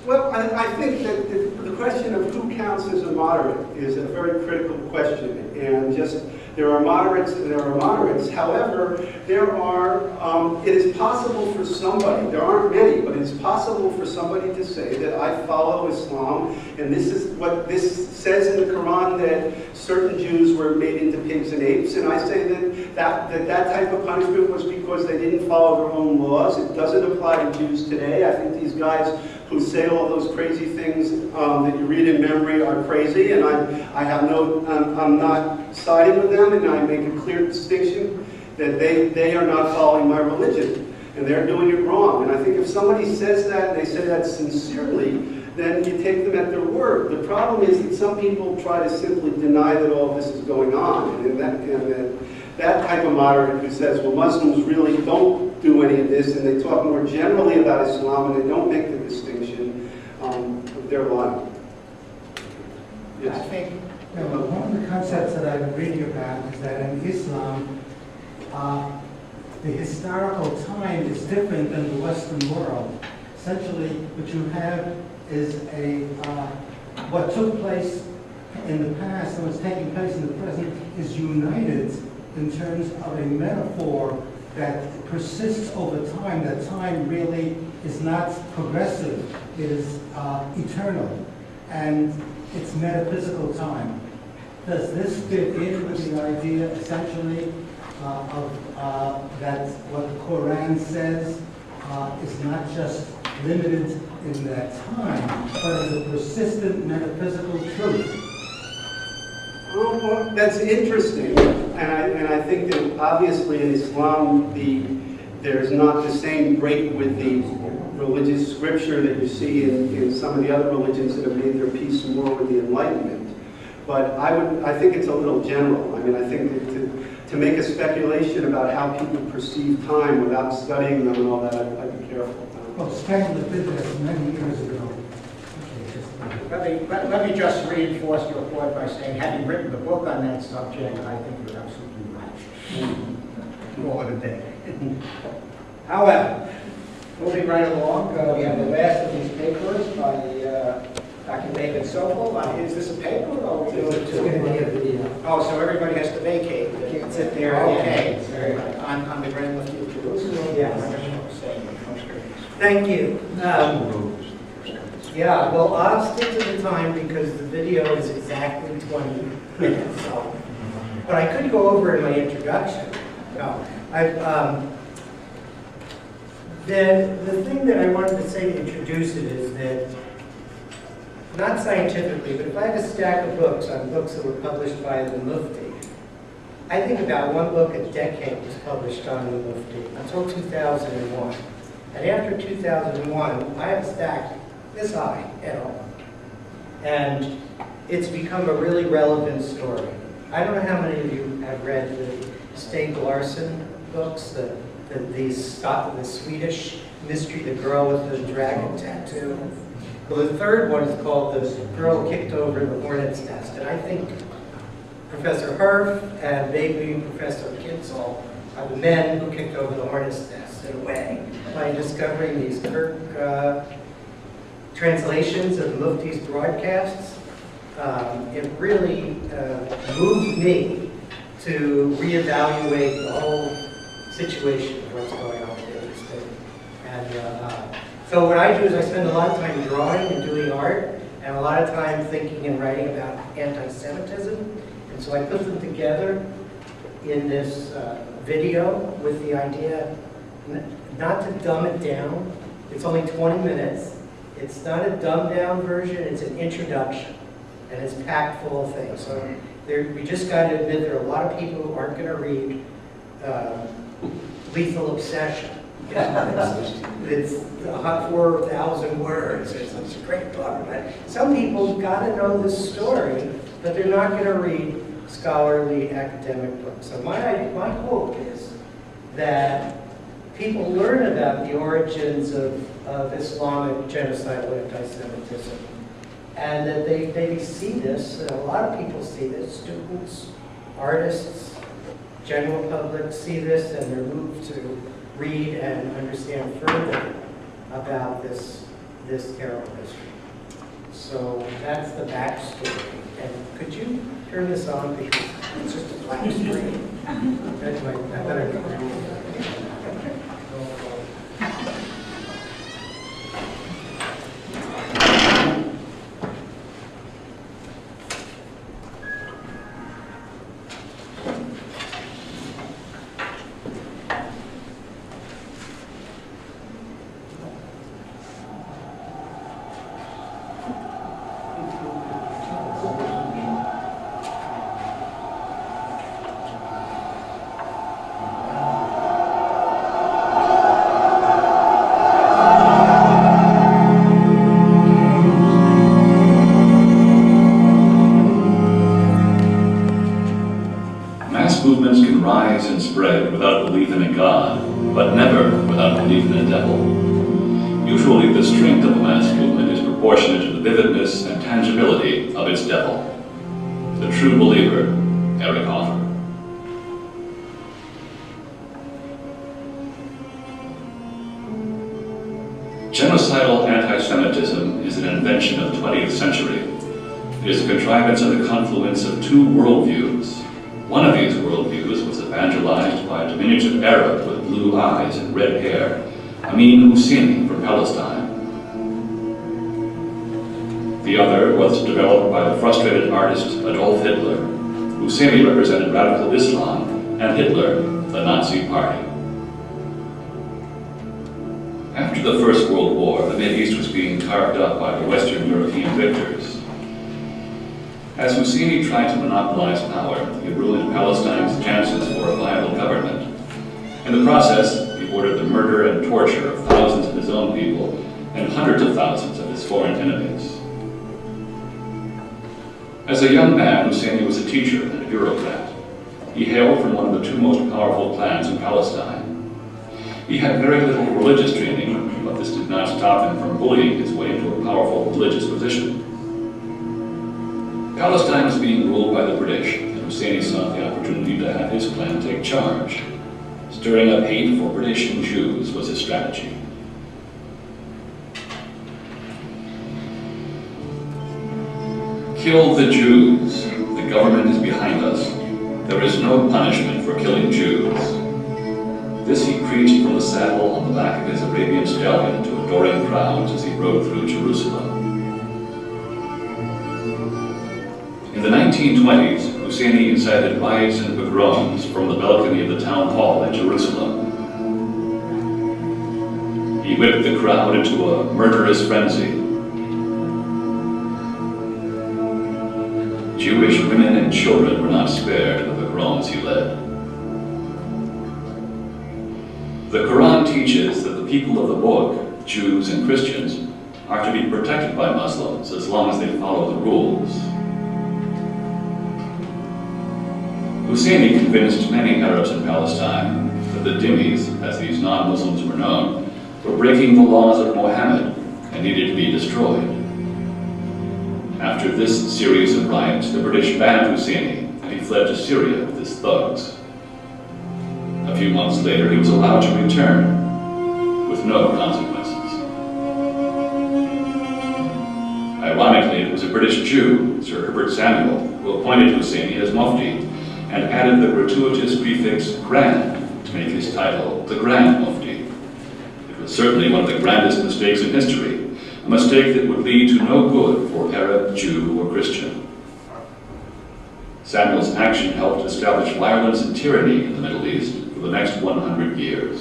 Well, I think that the question of who counts as a moderate is a very critical question. And just, there are moderates and there are moderates. However, it is possible for somebody, there aren't many, but it's possible for somebody to say that I follow Islam, and this is what this says in the Quran, that certain Jews were made into pigs and apes, and I say that type of punishment was because they didn't follow their own laws. It doesn't apply to Jews today. I think these guys who say all those crazy things that you read in memory are crazy, and I'm not siding with them, and I make a clear distinction that they are not following my religion, and they're doing it wrong. And I think if somebody says that, and they say that sincerely, then you take them at their word. The problem is that some people try to simply deny that all this is going on, and that type of moderate who says, well, Muslims really don't do any of this, and they talk more generally about Islam, and they don't make the distinction, they're lying. Yes. I think one of the concepts that I'm reading about is that in Islam, the historical time is different than the Western world. Essentially, what you have is what took place in the past and what's taking place in the present is united in terms of a metaphor that persists over time, that time really is not progressive, it is eternal, and it's metaphysical time. Does this fit in with the idea, essentially, of that what the Quran says is not just limited in that time, but is a persistent metaphysical truth? Well, that's interesting, and I think that obviously in Islam there's not the same break with the religious scripture that you see in some of the other religions that have made their peace more with the Enlightenment. But I think it's a little general. I mean, I think that to make a speculation about how people perceive time without studying them and all that, I'd be careful. Well, Stanley did this many years ago. Okay, just Let me just reinforce your point by saying, having written the book on that subject, I think you're absolutely right. Call it a day. However, moving right along, we have the last of these papers by Dr. David Sokol. Is this a paper or are we doing It's going to be a video. Oh, so everybody has to vacate. Can't sit there. Okay. Very right. On the Grand Mufti of Jerusalem? Yes. Thank you. Yeah, well, I'll stick to the time because the video is exactly 20 minutes. So. But I could go over in my introduction. No, the thing that I wanted to say to introduce it is that, not scientifically, but if I have a stack of books on books that were published by the Mufti, I think about one book a decade was published on the Mufti until 2001. And after 2001, I have a stack this high at all. And it's become a really relevant story. I don't know how many of you have read the Stieg Larsson books, the Swedish mystery, The Girl with the Dragon Tattoo. Well, the third one is called The Girl Who Kicked Over the Hornet's Nest. And I think Professor Herf and maybe Professor Kitzel are the men who kicked over the hornet's nest in a way by discovering these Turk translations of the Mufti's broadcasts. It really moved me to reevaluate the whole situation of what's going on in the state. And so what I do is I spend a lot of time drawing and doing art, and a lot of time thinking and writing about anti-Semitism. And so I put them together in this video with the idea not to dumb it down. It's only 20 minutes. It's not a dumbed down version, it's an introduction. And it's packed full of things. So we just got to admit there are a lot of people who aren't going to read Lethal Obsession. It's 4,000 words. It's a great book. But some people got to know this story, but they're not going to read scholarly academic books. So my hope is that people learn about the origins of Islamic genocidal anti-Semitism, and that they see this, and a lot of people see this, students, artists, general public see this, and they're moved to read and understand further about this terrible history. So that's the backstory. And could you turn this on, because it's just a black screen. Anyway, I better go. Movements can rise and spread without belief in a God, but never without belief in a devil. Usually the strength of a mass movement is proportionate to the vividness and tangibility of its devil. The True Believer, Eric Hoffer. Genocidal anti-Semitism is an invention of the 20th century. It is a contrivance of the confluence of two worldviews. One of these worldviews was evangelized by a diminutive Arab with blue eyes and red hair, Amin Husseini from Palestine. The other was developed by the frustrated artist Adolf Hitler. Husseini represented radical Islam and Hitler, the Nazi Party. After the First World War, the Mideast was being carved up by the Western European victors. As Husseini tried to monopolize power, he ruined Palestine's chances for a viable government. In the process, he ordered the murder and torture of thousands of his own people and hundreds of thousands of his foreign enemies. As a young man, Husseini was a teacher and a bureaucrat. He hailed from one of the two most powerful clans in Palestine. He had very little religious training, but this did not stop him from bullying his way into a powerful religious position. Palestine was being ruled by the British, and Husseini sought the opportunity to have his clan take charge. Stirring up hate for British and Jews was his strategy. Kill the Jews. The government is behind us. There is no punishment for killing Jews. This he preached from the saddle on the back of his Arabian stallion to adoring crowds as he rode through Jerusalem. In the 1920s, Husseini incited riots and pogroms from the balcony of the town hall in Jerusalem. He whipped the crowd into a murderous frenzy. Jewish women and children were not spared in the pogroms he led. The Quran teaches that the people of the book, Jews and Christians, are to be protected by Muslims as long as they follow the rules. Husseini convinced many Arabs in Palestine that the dhimmis, as these non-Muslims were known, were breaking the laws of Mohammed and needed to be destroyed. After this series of riots, the British banned Husseini and he fled to Syria with his thugs. A few months later, he was allowed to return with no consequences. Ironically, it was a British Jew, Sir Herbert Samuel, who appointed Husseini as Mufti and added the gratuitous prefix Grand to make his title the Grand Mufti. It was certainly one of the grandest mistakes in history, a mistake that would lead to no good for Arab, Jew, or Christian. Samuel's action helped establish violence and tyranny in the Middle East for the next 100 years.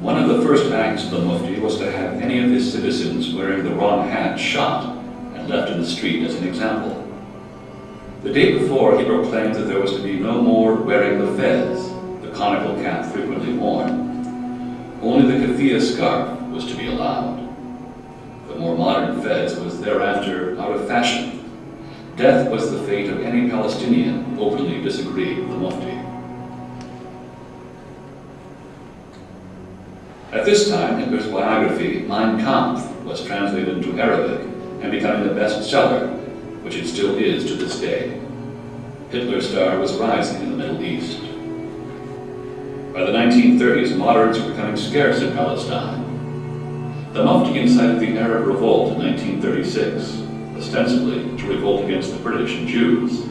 One of the first acts of the Mufti was to have any of his citizens wearing the wrong hat shot and left in the street as an example. The day before, he proclaimed that there was to be no more wearing the fez, the conical cap frequently worn. Only the keffiyeh scarf was to be allowed. The more modern fez was thereafter out of fashion. Death was the fate of any Palestinian who openly disagreed with the Mufti. At this time, Hitler's biography, Mein Kampf, was translated into Arabic and becoming a bestseller, which it still is to this day. Hitler's star was rising in the Middle East. By the 1930s, moderates were becoming scarce in Palestine. The Mufti incited the Arab Revolt in 1936, ostensibly to revolt against the British and Jews.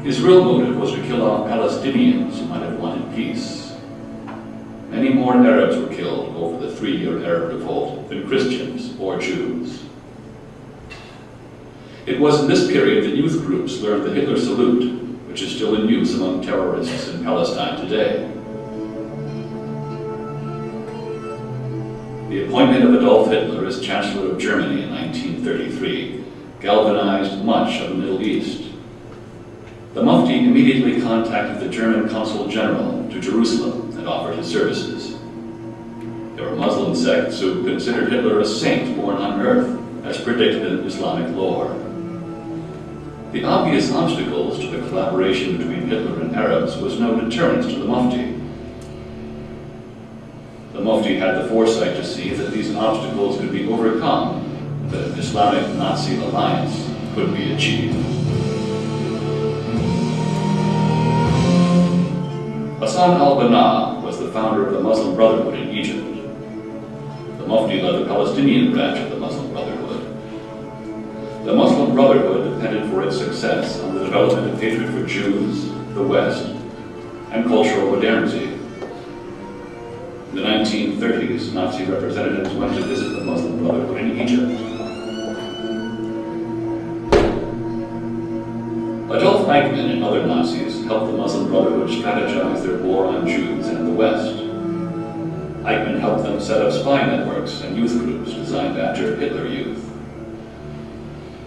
His real motive was to kill off Palestinians who might have wanted peace. Many more Arabs were killed over the 3-year Arab Revolt than Christians or Jews. It was in this period that youth groups learned the Hitler salute, which is still in use among terrorists in Palestine today. The appointment of Adolf Hitler as Chancellor of Germany in 1933 galvanized much of the Middle East. The Mufti immediately contacted the German Consul General to Jerusalem and offered his services. There were Muslim sects who considered Hitler a saint born on earth, as predicted in Islamic lore. The obvious obstacles to the collaboration between Hitler and Arabs was no deterrent to the Mufti. The Mufti had the foresight to see that these obstacles could be overcome, that an Islamic-Nazi alliance could be achieved. Hassan al-Banna was the founder of the Muslim Brotherhood in Egypt. The Mufti led the Palestinian branch of the Muslim Brotherhood. The Muslim Brotherhood depended for its success on the development of hatred for Jews, the West, and cultural modernity. In the 1930s, Nazi representatives went to visit the Muslim Brotherhood in Egypt. Adolf Eichmann and other Nazis helped the Muslim Brotherhood strategize their war on Jews and the West. Eichmann helped them set up spy networks and youth groups designed after Hitler Youth.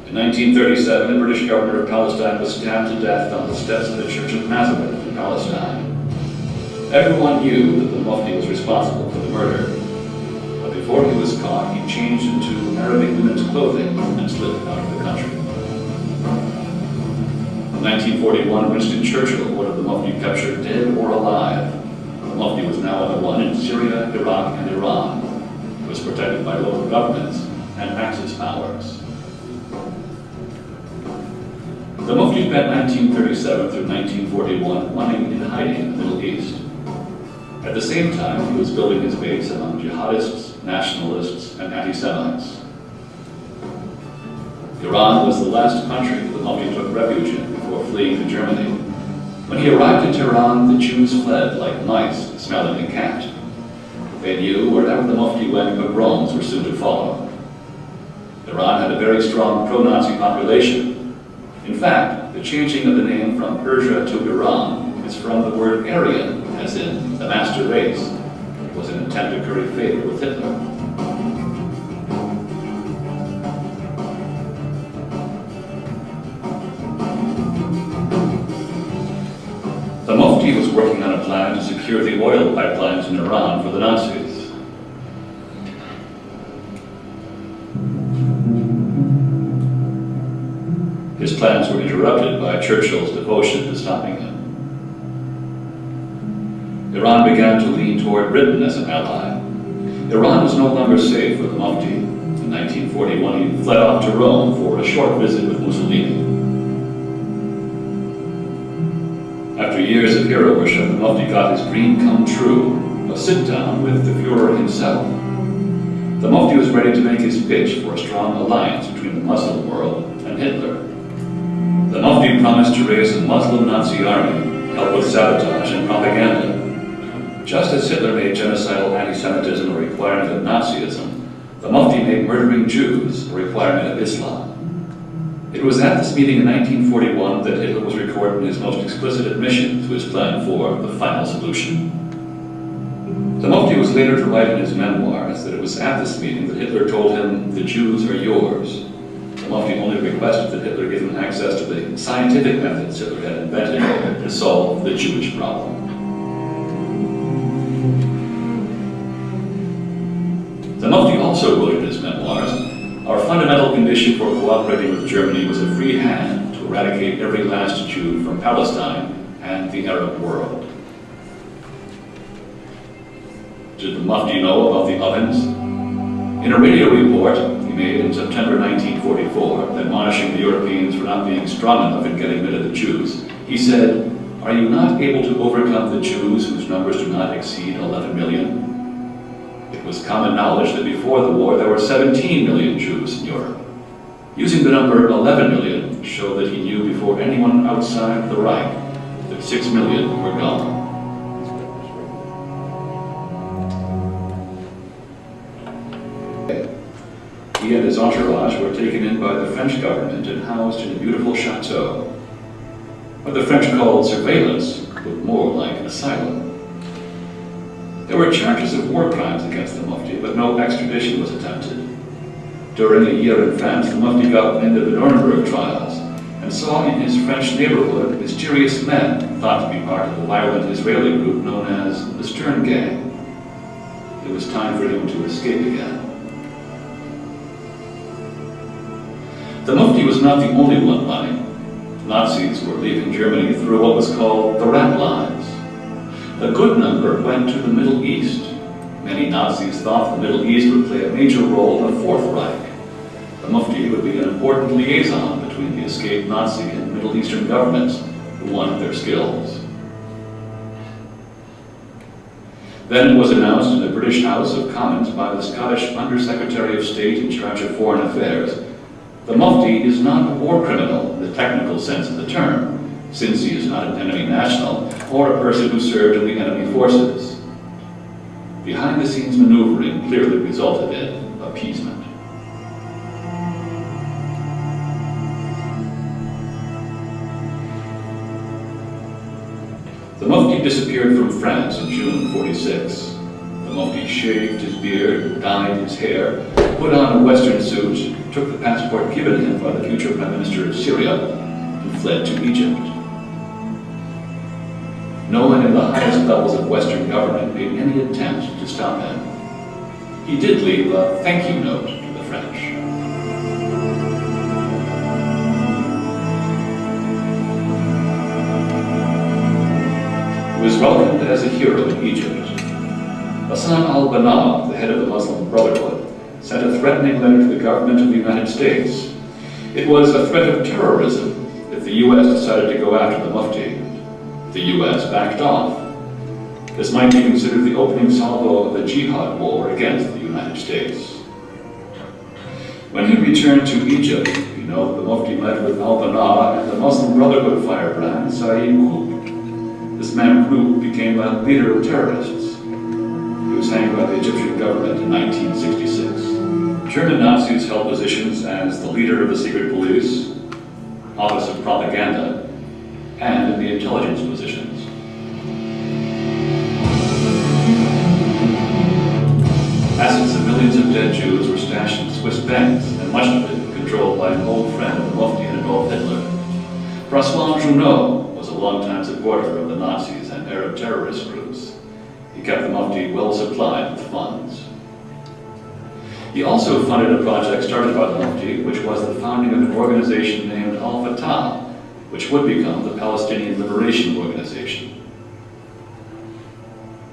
In 1937, the British governor of Palestine was stabbed to death on the steps of the Church of Nazareth in Palestine. Everyone knew that the Mufti was responsible for the murder, but before he was caught, he changed into Arabic women's clothing and slid out of the country. In 1941, Winston Churchill ordered the Mufti captured dead or alive. The Mufti was now on the run in Syria, Iraq, and Iran. He was protected by local governments and Axis powers. The Mufti spent 1937 through 1941 running in hiding in the Middle East. At the same time, he was building his base among jihadists, nationalists, and anti-Semites. Iran was the last country the Mufti took refuge in before fleeing to Germany. When he arrived in Tehran, the Jews fled like mice smelling a cat. They knew wherever the Mufti went, pogroms were soon to follow. Iran had a very strong pro-Nazi population. In fact, the changing of the name from Persia to Iran is from the word Aryan, as in the master race. It was an attempt to curry favor with Hitler. The Mufti was working on a plan to secure the oil pipelines in Iran for the Nazis. His plans were interrupted by Churchill's devotion to stopping him. Iran began to lean toward Britain as an ally. Iran was no longer safe for the Mufti. In 1941, he fled off to Rome for a short visit with Mussolini. After years of hero worship, the Mufti got his dream come true, a sit-down with the Führer himself. The Mufti was ready to make his pitch for a strong alliance between the Muslim world and Hitler. The Mufti promised to raise a Muslim Nazi army, help with sabotage and propaganda. Just as Hitler made genocidal anti-Semitism a requirement of Nazism, the Mufti made murdering Jews a requirement of Islam. It was at this meeting in 1941 that Hitler was recording his most explicit admission to his plan for the final solution. The Mufti was later to write in his memoirs that it was at this meeting that Hitler told him, "The Jews are yours." The Mufti only requested that Hitler give him access to the scientific methods Hitler had invented to solve the Jewish problem. The Mufti also wrote in his memoirs, "Our fundamental condition for cooperating with Germany was a free hand to eradicate every last Jew from Palestine and the Arab world." Did the Mufti know about the ovens? In a radio report he made in September 1944, admonishing the Europeans for not being strong enough in getting rid of the Jews, he said, "Are you not able to overcome the Jews whose numbers do not exceed 11 million? It was common knowledge that before the war there were 17 million Jews in Europe. Using the number 11 million showed that he knew before anyone outside the Reich that 6 million were gone." He and his entourage were taken in by the French government and housed in a beautiful chateau. What the French called surveillance looked more like an asylum. There were charges of war crimes against the Mufti, but no extradition was attempted. During a year in France, the Mufti got wind of the Nuremberg trials and saw in his French neighborhood mysterious men thought to be part of the violent Israeli group known as the Stern Gang. It was time for him to escape again. The Mufti was not the only one running. Nazis were leaving Germany through what was called the rat lines. A good number went to the Middle East. Many Nazis thought the Middle East would play a major role in the Fourth Reich. The Mufti would be an important liaison between the escaped Nazi and Middle Eastern governments who wanted their skills. Then it was announced in the British House of Commons by the Scottish Under-Secretary of State in charge of Foreign Affairs, "The Mufti is not a war criminal in the technical sense of the term, since he is not an enemy national or a person who served in the enemy forces." Behind-the-scenes maneuvering clearly resulted in appeasement. The Mufti disappeared from France in June '46. The Mufti shaved his beard, dyed his hair, put on a Western suit, took the passport given him by the future Prime Minister of Syria, and fled to Egypt. No one in the highest levels of Western government made any attempt to stop him. He did leave a thank you note to the French. He was welcomed as a hero in Egypt. Hassan al-Banna, the head of the Muslim Brotherhood, a threatening letter to the government of the United States. It was a threat of terrorism if the U.S. decided to go after the Mufti. The U.S. backed off. This might be considered the opening salvo of a jihad war against the United States. When he returned to Egypt, you know that the Mufti met with al-Banna and the Muslim Brotherhood firebrand, Saeed Qutb. This man Qutb became a leader of terrorists. He was hanged by the Egyptian government in 1966. German Nazis held positions as the leader of the secret police, office of propaganda, and in the intelligence positions. Assets of millions of dead Jews were stashed in Swiss banks, and much of it controlled by an old friend of the Mufti and Adolf Hitler. François Junot was a longtime supporter of the Nazis and Arab terrorist groups. He kept the Mufti well supplied with funds. He also funded a project started by the Mufti, which was the founding of an organization named Al-Fatah, which would become the Palestinian Liberation Organization.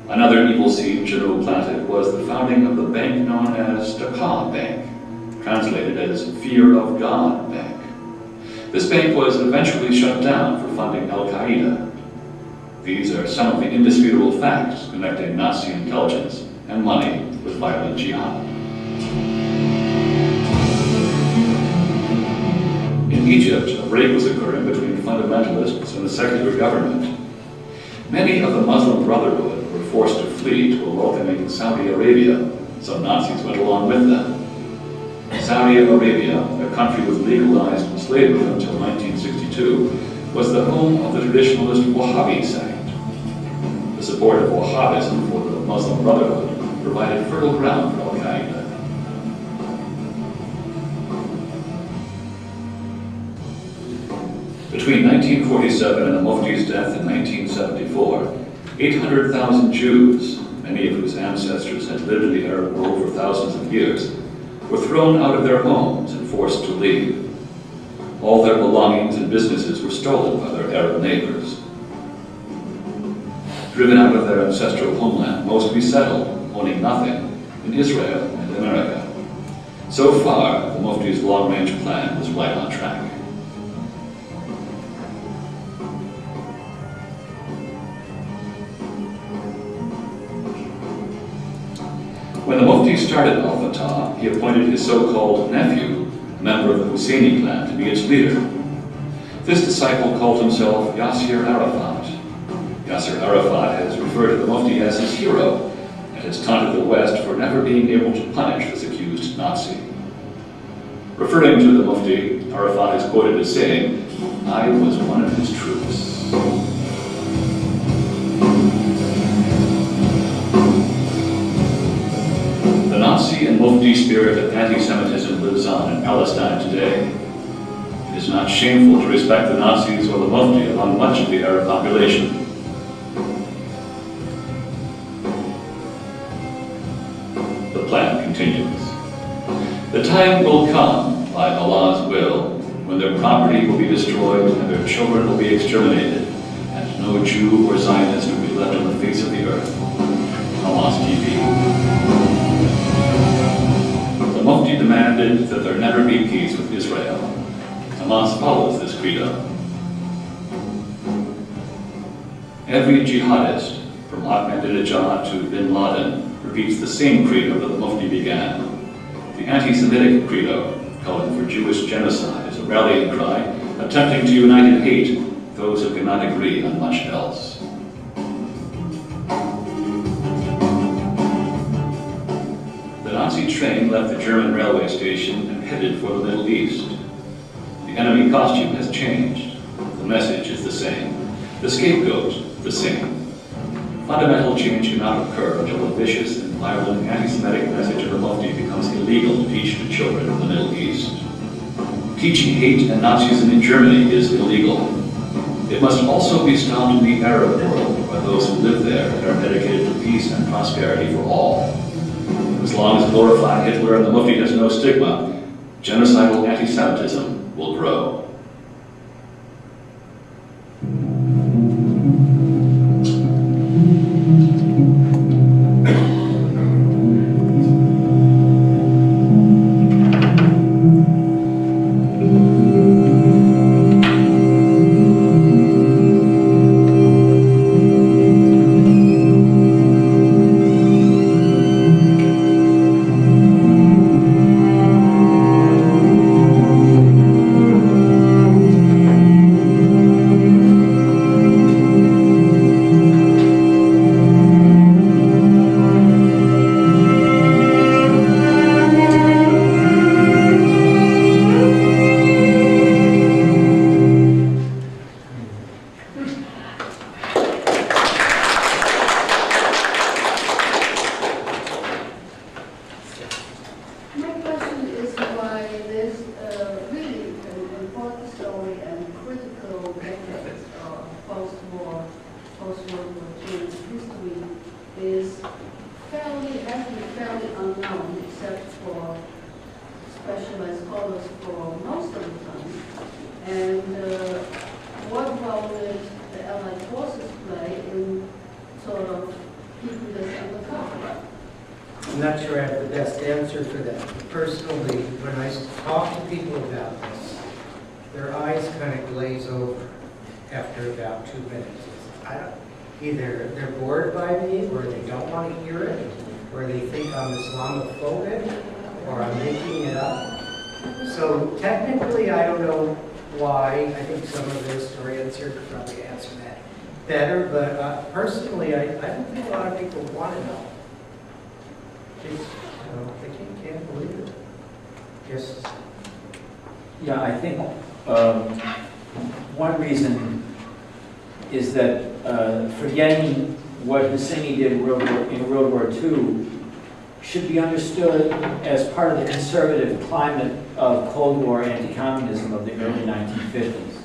Another evil seed Junot planted was the founding of the bank known as Taqwa Bank, translated as Fear of God Bank. This bank was eventually shut down for funding Al-Qaeda. These are some of the indisputable facts connecting Nazi intelligence and money with violent jihad. In Egypt, a break was occurring between fundamentalists and the secular government. Many of the Muslim Brotherhood were forced to flee to a welcoming Saudi Arabia, so Nazis went along with them. Saudi Arabia, a country with legalized slavery until 1962, was the home of the traditionalist Wahhabi sect. The support of Wahhabism for the Muslim Brotherhood provided fertile ground for Al-Qaeda. Between 1947 and the Mufti's death in 1974, 800,000 Jews, many of whose ancestors had lived in the Arab world for thousands of years, were thrown out of their homes and forced to leave. All their belongings and businesses were stolen by their Arab neighbors. Driven out of their ancestral homeland, most resettled, owning nothing, in Israel and America. So far, the Mufti's long-range plan was right on track. When the Mufti started Al-Fatah, he appointed his so-called nephew, a member of the Husseini clan, to be its leader. This disciple called himself Yasser Arafat. Yasser Arafat has referred to the Mufti as his hero and has taunted the West for never being able to punish this accused Nazi. Referring to the Mufti, Arafat is quoted as saying, "I was one of his troops." The Nazi and Mufti spirit of anti-Semitism lives on in Palestine today. It is not shameful to respect the Nazis or the Mufti among much of the Arab population. The plan continues. The time will come, by Allah's will, when their property will be destroyed and their children will be exterminated, and no Jew or Zionist will be left on the face of the earth. Hamas TV. The Mufti demanded that there never be peace with Israel. Hamas follows this credo. Every jihadist, from Ahmadinejad to bin Laden, repeats the same credo that the Mufti began. The anti-Semitic credo, calling for Jewish genocide, is a rallying cry, attempting to unite in hate those who cannot agree on much else. The Nazi train left the German railway station and headed for the Middle East. The enemy costume has changed. The message is the same. The scapegoat, the same. Fundamental change cannot occur until the vicious and violent anti-Semitic message of the Mufti becomes illegal to teach to children in the Middle East. Teaching hate and Nazism in Germany is illegal. It must also be stopped in the Arab world, where those who live there are dedicated to peace and prosperity for all. As long as glorifying Hitler and the Mufti has no stigma, genocidal anti-Semitism will grow. question is why this really an important story and critical decades of post-war, post-World War II history is has been fairly unknown, except for specialized scholars for most of the time. And what role did the Allied forces play in sort of keeping this under cover? I'm not sure I have the best answer for that. Personally, when I talk to people about this, their eyes kind of glaze over after about 2 minutes. Either they're bored by me, or they don't want to hear it, or they think I'm Islamophobic, or I'm making it up. So technically, I don't know why. I think some of the historians here could probably answer that better, but personally, I don't think a lot of people want to know. They can't believe it. Yes. Yeah, I think one reason is that forgetting what Husseini did in World War II should be understood as part of the conservative climate of Cold War anti-communism of the early 1950s.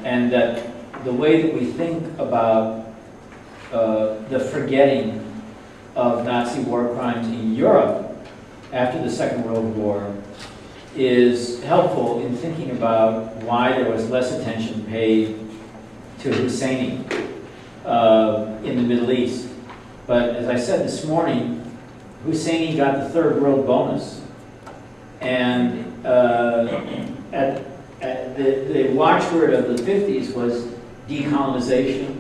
And that the way that we think about the forgetting of Nazi war crimes in Europe after the Second World War is helpful in thinking about why there was less attention paid to Husseini in the Middle East. But as I said this morning, Husseini got the Third World bonus. And the watchword of the 50s was decolonization,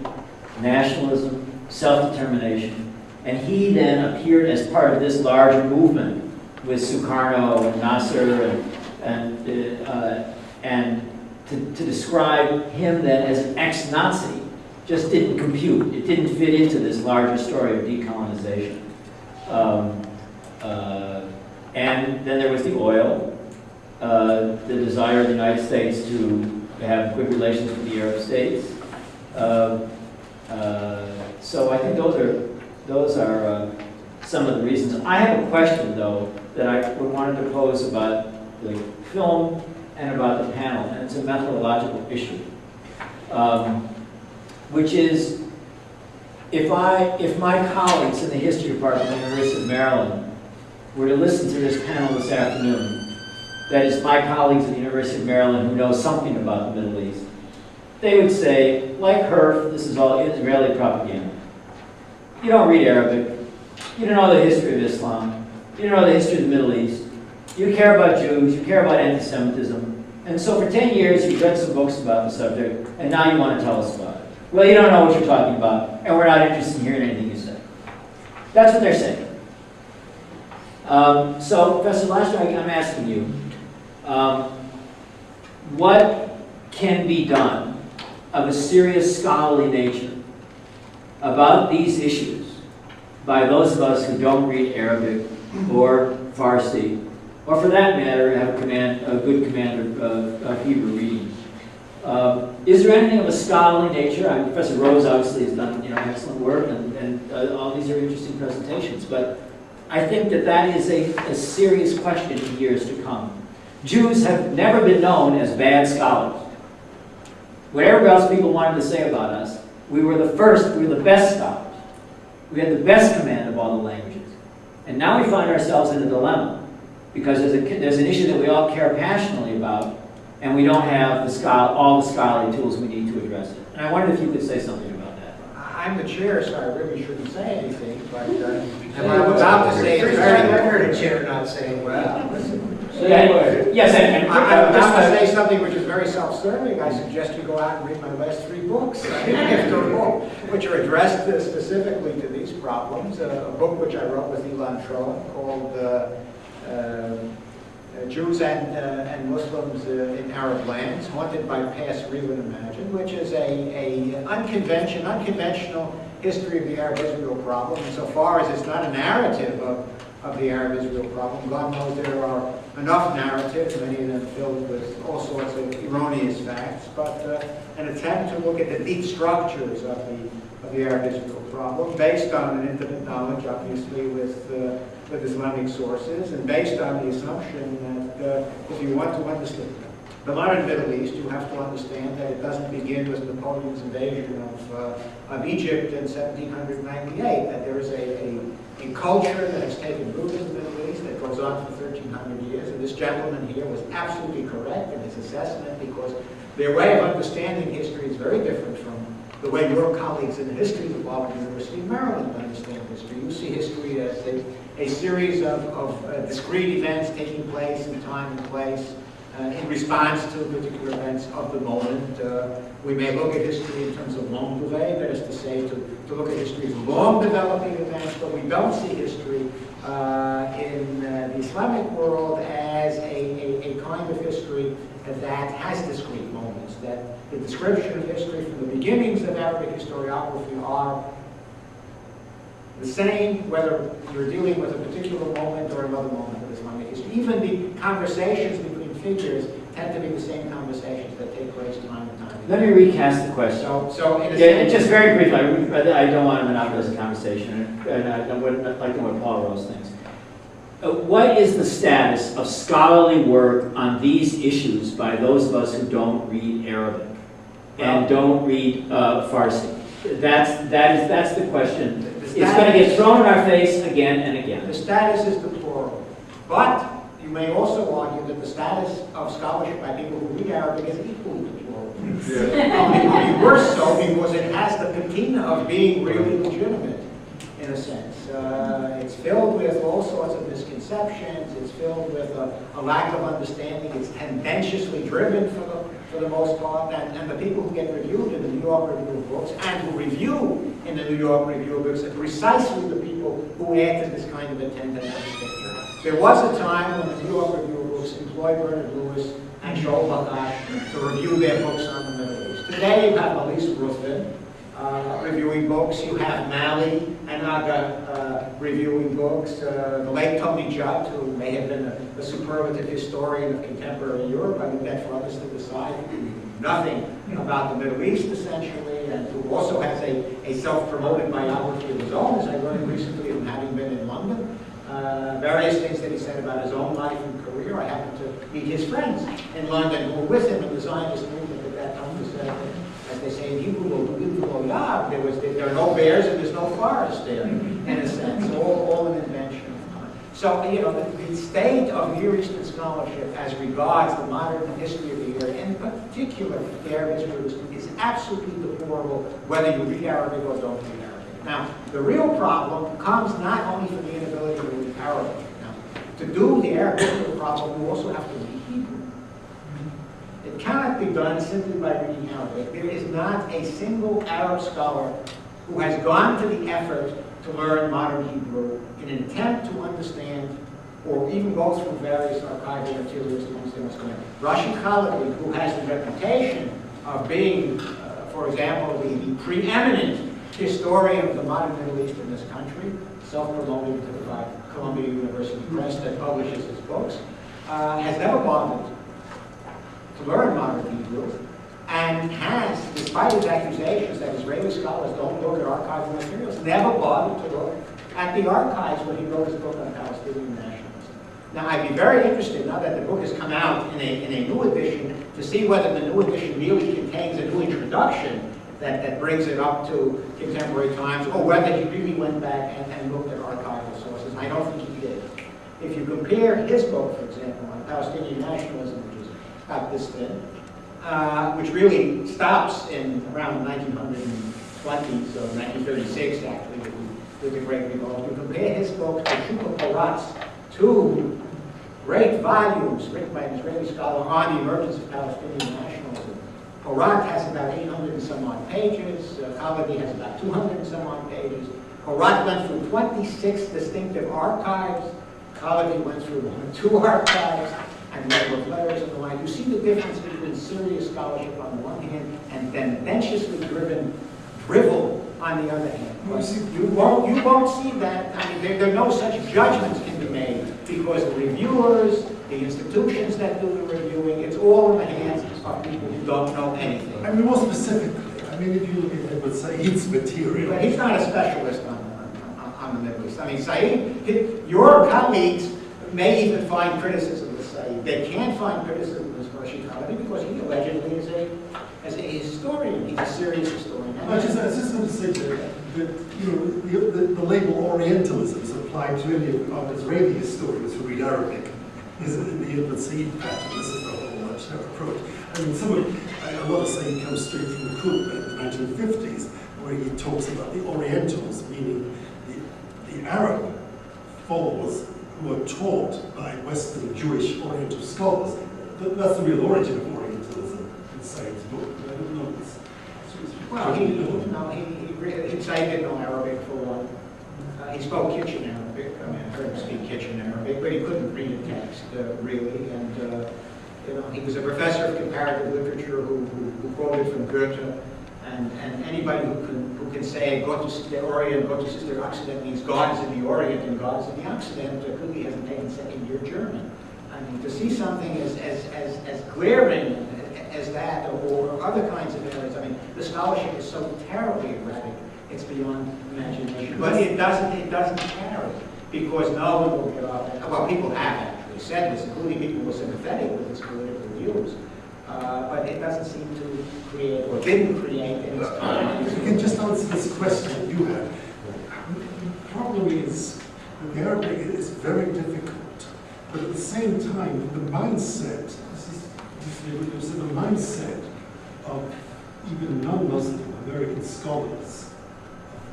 nationalism, self-determination. And he then appeared as part of this larger movement with Sukarno and Nasser and to describe him then as an ex-Nazi just didn't compute. It didn't fit into this larger story of decolonization. And then there was the oil, the desire of the United States to have good relations with the Arab states. So I think those are some of the reasons. I have a question, though, that I wanted to pose about the film and about the panel, and it's a methodological issue, which is, if my colleagues in the history department at the University of Maryland were to listen to this panel this afternoon, that is, my colleagues at the University of Maryland who know something about the Middle East, they would say, like Herf, this is all Israeli propaganda. You don't read Arabic. You don't know the history of Islam. You don't know the history of the Middle East. You care about Jews. You care about anti-Semitism. And so for 10 years, you've read some books about the subject, and now you want to tell us about it. Well, you don't know what you're talking about, and we're not interested in hearing anything you say. That's what they're saying. So, Professor Lasher, I'm asking you, what can be done of a serious scholarly nature about these issues by those of us who don't read Arabic or Farsi, or for that matter, have a good command of Hebrew reading? Is there anything of a scholarly nature? I mean, Professor Rose obviously has done excellent work, and all these are interesting presentations, but I think that is a serious question in years to come. Jews have never been known as bad scholars. Whatever else people wanted to say about us, we were the first, we were the best scholars. We had the best command of all the languages. And now we find ourselves in a dilemma, because there's an issue that we all care passionately about, and we don't have all the scholarly tools we need to address it. And I wondered if you could say something about that. I'm the chair, so I really shouldn't say anything, but what I'm about to say is I very heard a chair not saying, well, listen. Yes, and I'm about to say something which is very self-serving. I suggest you go out and read my last 3 books, which are addressed specifically to these problems. A book which I wrote with Ilan Troen called Jews and Muslims in Arab Lands, Haunted by Past, Real and Imagined, which is a unconventional history of the Arab-Israel problem, insofar as it's not a narrative of the Arab-Israel problem. God knows there are enough narratives, many of them filled with all sorts of erroneous facts, but an attempt to look at the deep structures of the Arab-Israel problem, based on an intimate knowledge, obviously, with Islamic sources, and based on the assumption that if you want to understand the modern Middle East, you have to understand that it doesn't begin with Napoleon's invasion of Egypt in 1798, that there is a culture that has taken root in the Middle East that goes on for 1,300 years, and this gentleman here was absolutely correct in his assessment, because their way of understanding history is very different from the way your colleagues in the history department at the University of Maryland understand history. You see history as a series of discrete events taking place in time and place, in response to particular events of the moment. We may look at history in terms of longue durée, that is to say, to look at history as long developing events, but we don't see history in the Islamic world as a kind of history that has discrete moments, that the description of history from the beginnings of Arabic historiography are the same, whether you're dealing with a particular moment or another moment of Islamic history. Even the conversations between figures tend to be the same conversations that take place time and time again. Let me recast the question. So in a Yeah, sense, just very briefly, I don't want to monopolize the conversation, and I wouldn't like to know what Paul Rose thinks. What is the status of scholarly work on these issues by those of us who don't read Arabic and don't read Farsi? That's the question. It's going to get thrown in our face again and again. The status is deplorable. But you may also argue that the status of scholarship by people who read Arabic is equally deplorable. Only worse so because it has the patina of being really legitimate, in a sense. It's filled with all sorts of misconceptions. It's filled with a lack of understanding. It's tendentiously driven for the most part. And the people who get reviewed in the New York Review of Books and who review in the New York Review of Books are precisely the people who add to this kind of a tendentious picture. There was a time when the New York Review of Books employed Bernard Lewis and Joel Bakash to review their books on the Middle East. Today you have Elise Ruthven reviewing books. You have Mali and Aga reviewing books. The late Tony Judd, who may have been a superlative historian of contemporary Europe, I mean, that's for others to decide, nothing about the Middle East, essentially, and who also has a self-promoted biography of his own, as I learned recently from having been in London. Various things that he said about his own life and career. I happened to meet his friends in London who were with him in the Zionist movement at that time. As they say in Hebrew, there are no bears and there's no forest there, in a sense, all an invention of time. So, you know, the state of Near Eastern scholarship as regards the modern history of the area, and in particular the Arab history, is absolutely deplorable, whether you read Arabic or don't read Arabic. Now, the real problem comes not only from the inability to read Arabic. Now, to do the Arabic problem, you also have to read Hebrew. It cannot be done simply by reading Arabic. There is not a single Arab scholar who has gone to the effort to learn modern Hebrew in an attempt to understand or even go through various archival materials to understand what's going on. Rashid Khalidi, who has the reputation of being, for example, the preeminent historian of the modern Middle East in this country, self-promoted to the Columbia University Press that publishes his books, has never bothered to learn modern Hebrew, and has, despite his accusations that Israeli scholars don't look at archival materials, never bothered to look at the archives when he wrote his book on Palestinian nationalism. Now, I'd be very interested, now that the book has come out in a new edition, to see whether the new edition really contains a new introduction that brings it up to contemporary times, or whether he really went back and looked at archival sources. I don't think he did. If you compare his book, for example, on Palestinian nationalism, which is about this thin, which really stops in around the 1920s, or 1936 actually, with the Great Revolt. You compare his book to Shukla Porat's two great volumes written by an Israeli scholar on the emergence of Palestinian nationalism. Porat has about 800 and some odd pages. Khalidi has about 200 and some odd pages. Porat went through 26 distinctive archives. Khalidi went through 2 archives and number of letters and the like. You see the difference between serious scholarship on the one hand and tendentiously driven drivel on the other hand. You won't see that. I mean, there are no such judgments can because the reviewers, the institutions that do the reviewing, it's all in the hands of people who don't know anything. I mean, more specifically, I mean, if you look at Edward Said's material. But he's not a specialist on the Middle East. I mean, Said, your colleagues may even find criticism of Said. They can't find criticism of Rashid Halabi because he allegedly is a historian. He's a serious historian. I was just going to say that you know, the label Orientalism is applied to any of Israeli historians who read Arabic. Is the Edward Said pattern? This is the whole approach. I mean, a lot of Said comes straight from the Qur'an in the 1950s, where he talks about the Orientals, meaning the Arab followers who are taught by Western Jewish Oriental scholars. That's the real origin of Orientalism in Said's book. I don't know. Well, Said didn't know Arabic for one. He spoke kitchen Arabic. I mean, I heard him speak kitchen Arabic, but he couldn't read a text really. And you know, he was a professor of comparative literature who quoted from Goethe. And anybody who can say Gott ist der Orient, Gott ist der Occident means God is in the Orient and God is in the Occident clearly hasn't taken second-year German. I mean, to see something as glaring as that, or other kinds of areas. I mean, the scholarship is so terribly erratic; it's beyond imagination. But it doesn't carry because no one will get off. Well, people have actually said this, including people who are sympathetic with his political views. But it doesn't seem to create, or didn't create, any time. If you can just answer this question you had. The problem is that the Arabic is very difficult, but at the same time, the mindset, the mindset of even non-Muslim American scholars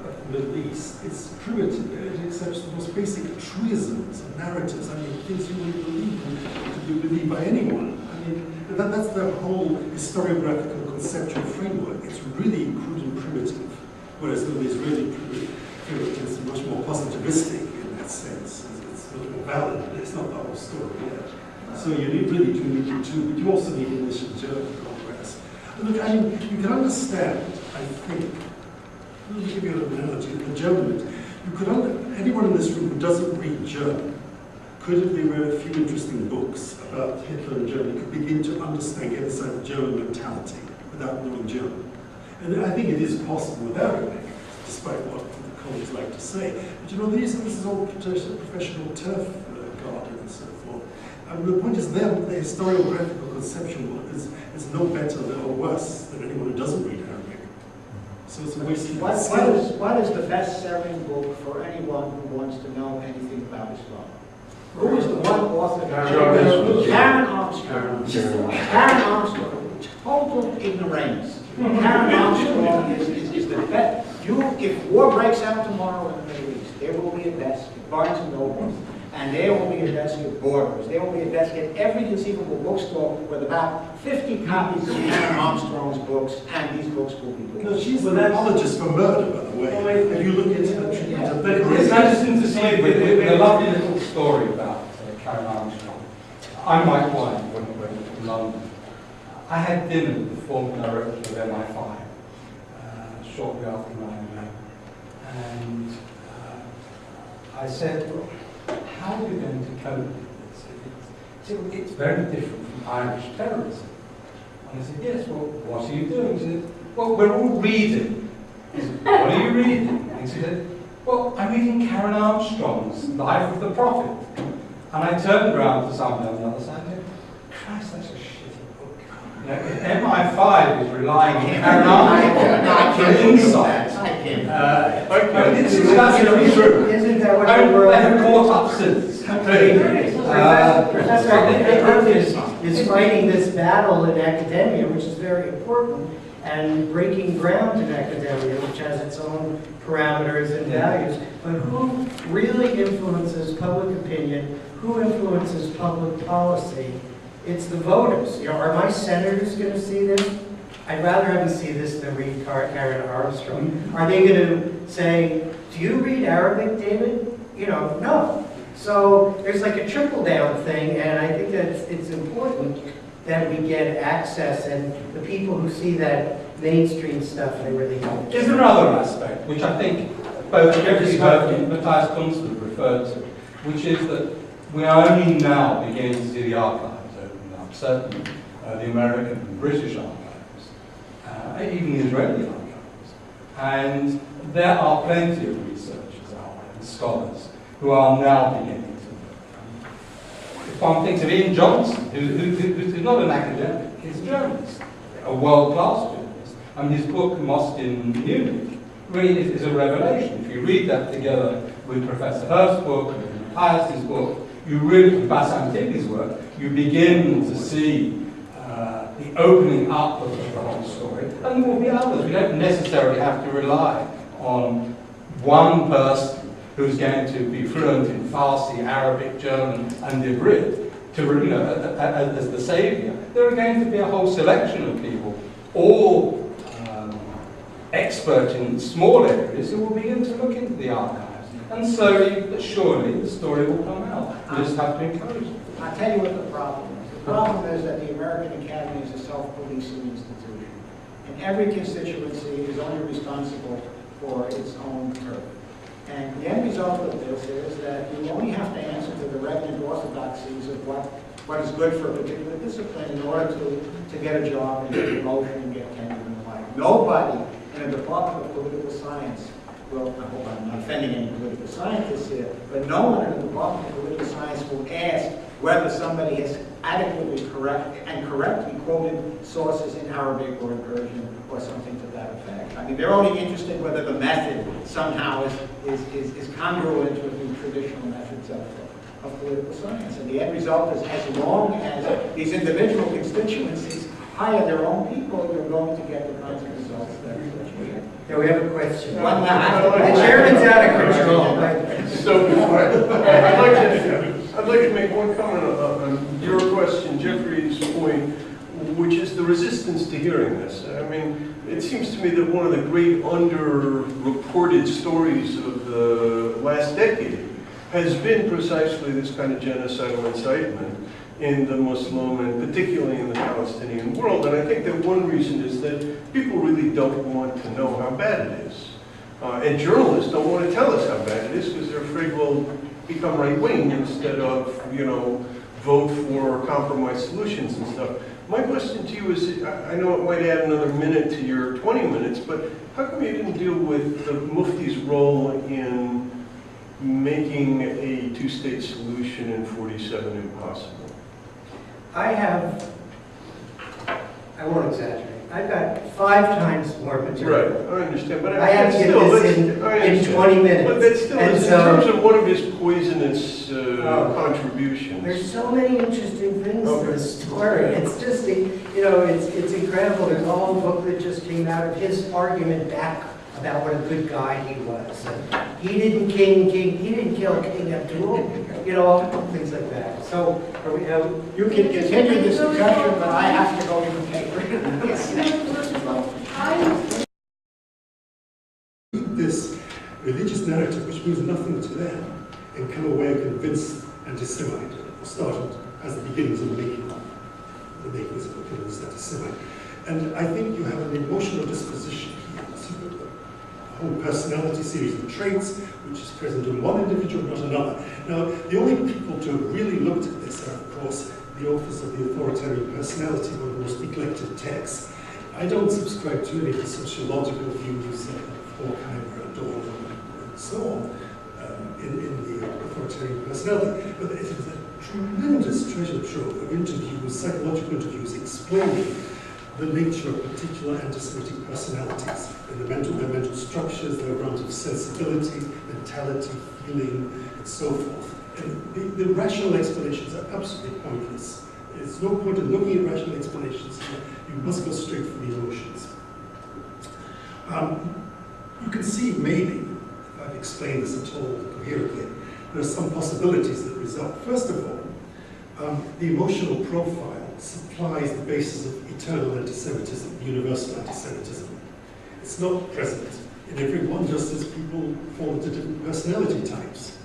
of the Middle East is primitive. It accepts the most basic truisms and narratives. I mean, things you wouldn't believe to be believed by anyone. I mean, that's the whole historiographical conceptual framework. It's really crude and primitive, whereas the Israeli period is much more positivistic in that sense. It's much more valid, but it's not the whole story yet. So you really do need the two, but you also need English and German progress. Look, I mean, you can understand, I think, let me give you an analogy, the German, anyone in this room who doesn't read German, could, if they read a few interesting books about Hitler and Germany, could begin to understand, get inside the German mentality without knowing German. And I think it is possible with Arabic, despite what the colleagues like to say. But you know, this is all professional turf guarding and so forth. And the point is the historiographical conception is no better or worse than anyone who doesn't read Arabic. So it's a waste of skill. What is the best-selling book for anyone who wants to know anything about Islam? Who is the one author? Karen Armstrong. Karen Armstrong. Total ignoramus. Karen Armstrong is the best. If war breaks out tomorrow in the Middle East, there will be a desk at Barnes and Noble, and there will be a desk at Borders. There will be a desk at every conceivable bookstore with about 50 copies of Karen Armstrong's books, and these books will be good. No, she's an apologist for murder, by the way. If you look into the treatment of But it's interesting to see with a lovely little story about Karen Armstrong. I, Mike Wine, when we went to London, I had dinner with the former director of MI5 shortly after 9/11, and I said, well, how are we going to cope with this? It's very different from Irish terrorism. And I said, yes, well, what are you doing? He said, well, we're all reading. I said, what are you reading? And he said, well, I'm reading Karen Armstrong's Life of the Prophet. And I turned around to somebody on the other side and said, Christ, that's a shitty book. You know, if MI5 is relying on Karen Armstrong for insight, this is absolutely true. Isn't that what I the world haven't caught up since. Professor is fighting this battle in academia, which is very important, and breaking ground in academia, which has its own parameters and values. But who really influences public opinion? Who influences public policy? It's the voters. You know, are my senators going to see this? I'd rather have them see this than read Karen Armstrong. Are they going to say, do you read Arabic, David? You know, no. So there's like a trickle-down thing, and I think that it's important that we get access, and the people who see that mainstream stuff, they really help. There's another aspect, which I think both Jeffrey Burke and Matthias Kunstler referred to, which is that we are only now beginning to see the archives opening up, certainly the American and British archives, even the Israeli archives. And there are plenty of researchers out there, and scholars, who are now beginning to. If one thinks of Ian Johnson, who's not an academic, he's a journalist, a world-class journalist, and his book, Mosque in Munich, really is a revelation. If you read that together with Professor Herf's book and IASA's book, you really, and Bassam Tibi's work, you begin to see the opening up of the whole story. And there will be others. We don't necessarily have to rely on one person who's going to be fluent in Farsi, Arabic, German, and Ivrit to, as the savior. There are going to be a whole selection of people, all expert in small areas, who will begin to look into the archives. And slowly but surely, the story will come out. We just have to encourage it. I'll tell you what the problem is. The problem is that the American Academy is a self-policing institution. And every constituency is only responsible for its own turf. And the end result of this is that you only have to answer to the regnant orthodoxies of what is good for a particular discipline in order to get a job and get a promotion and get tenure and the like. Nobody in a department of political science will, I hope I'm not offending any political scientists here, but no one in the Department of Political Science will ask whether somebody has adequately correctly quoted sources in Arabic or in Persian or something to that effect. I mean, they're only interested whether the method somehow is congruent with the traditional methods of political science. And the end result is, as long as these individual constituencies hire their own people, you're going to get the kinds of results that you get. Yeah, we have a question. The The chairman's out of control. So, I'd like to make one comment on your question, Jeffrey's point, which is the resistance to hearing this. I mean, it seems to me that one of the great underreported stories of the last decade has been precisely this kind of genocidal incitement in the Muslim and particularly in the Palestinian world. And I think that one reason is that people really don't want to know how bad it is. And journalists don't want to tell us how bad it is because they're afraid we'll become right-wing instead of, vote for compromise solutions and stuff. My question to you is, I know it might add another minute to your 20 minutes, but how come you didn't deal with the Mufti's role in making a two-state solution in 47 impossible? I won't exaggerate. I've got 5 times more material. Right, I understand, but I have to get this in 20 minutes. But that still and is in terms of one of his poisonous contributions. There's so many interesting things to the story. It's just, it's incredible. There's a whole book that just came out of his argument back about what a good guy he was. And he didn't kill King Abdul, things like that. So, You can continue this discussion, but I have to go to the paper. This religious narrative, which means nothing to them, and come away a convinced anti-Semite, started as the beginnings of the makings of a convinced anti-Semite. And I think you have an emotional disposition here, a whole personality series of traits, which is present in one individual, not another. Now, the only people to have really looked at this are, of course, the authors of The Authoritarian Personality, one of the most neglected texts. I don't subscribe to any of the sociological views of Horkheimer and Adorno and so on in The Authoritarian Personality, but it is a tremendous treasure trove of interviews, psychological interviews, explaining the nature of particular anti-Semitic personalities, and their mental structures, their realms of sensibility, mentality, feeling, and so forth. And the rational explanations are absolutely pointless. There's no point in looking at rational explanations here. You must go straight for the emotions. You can see, maybe, if I've explained this at all coherently, there are some possibilities that result. First of all, the emotional profile supplies the basis of eternal anti-Semitism, universal anti-Semitism. It's not present in everyone, just as people fall into different personality types.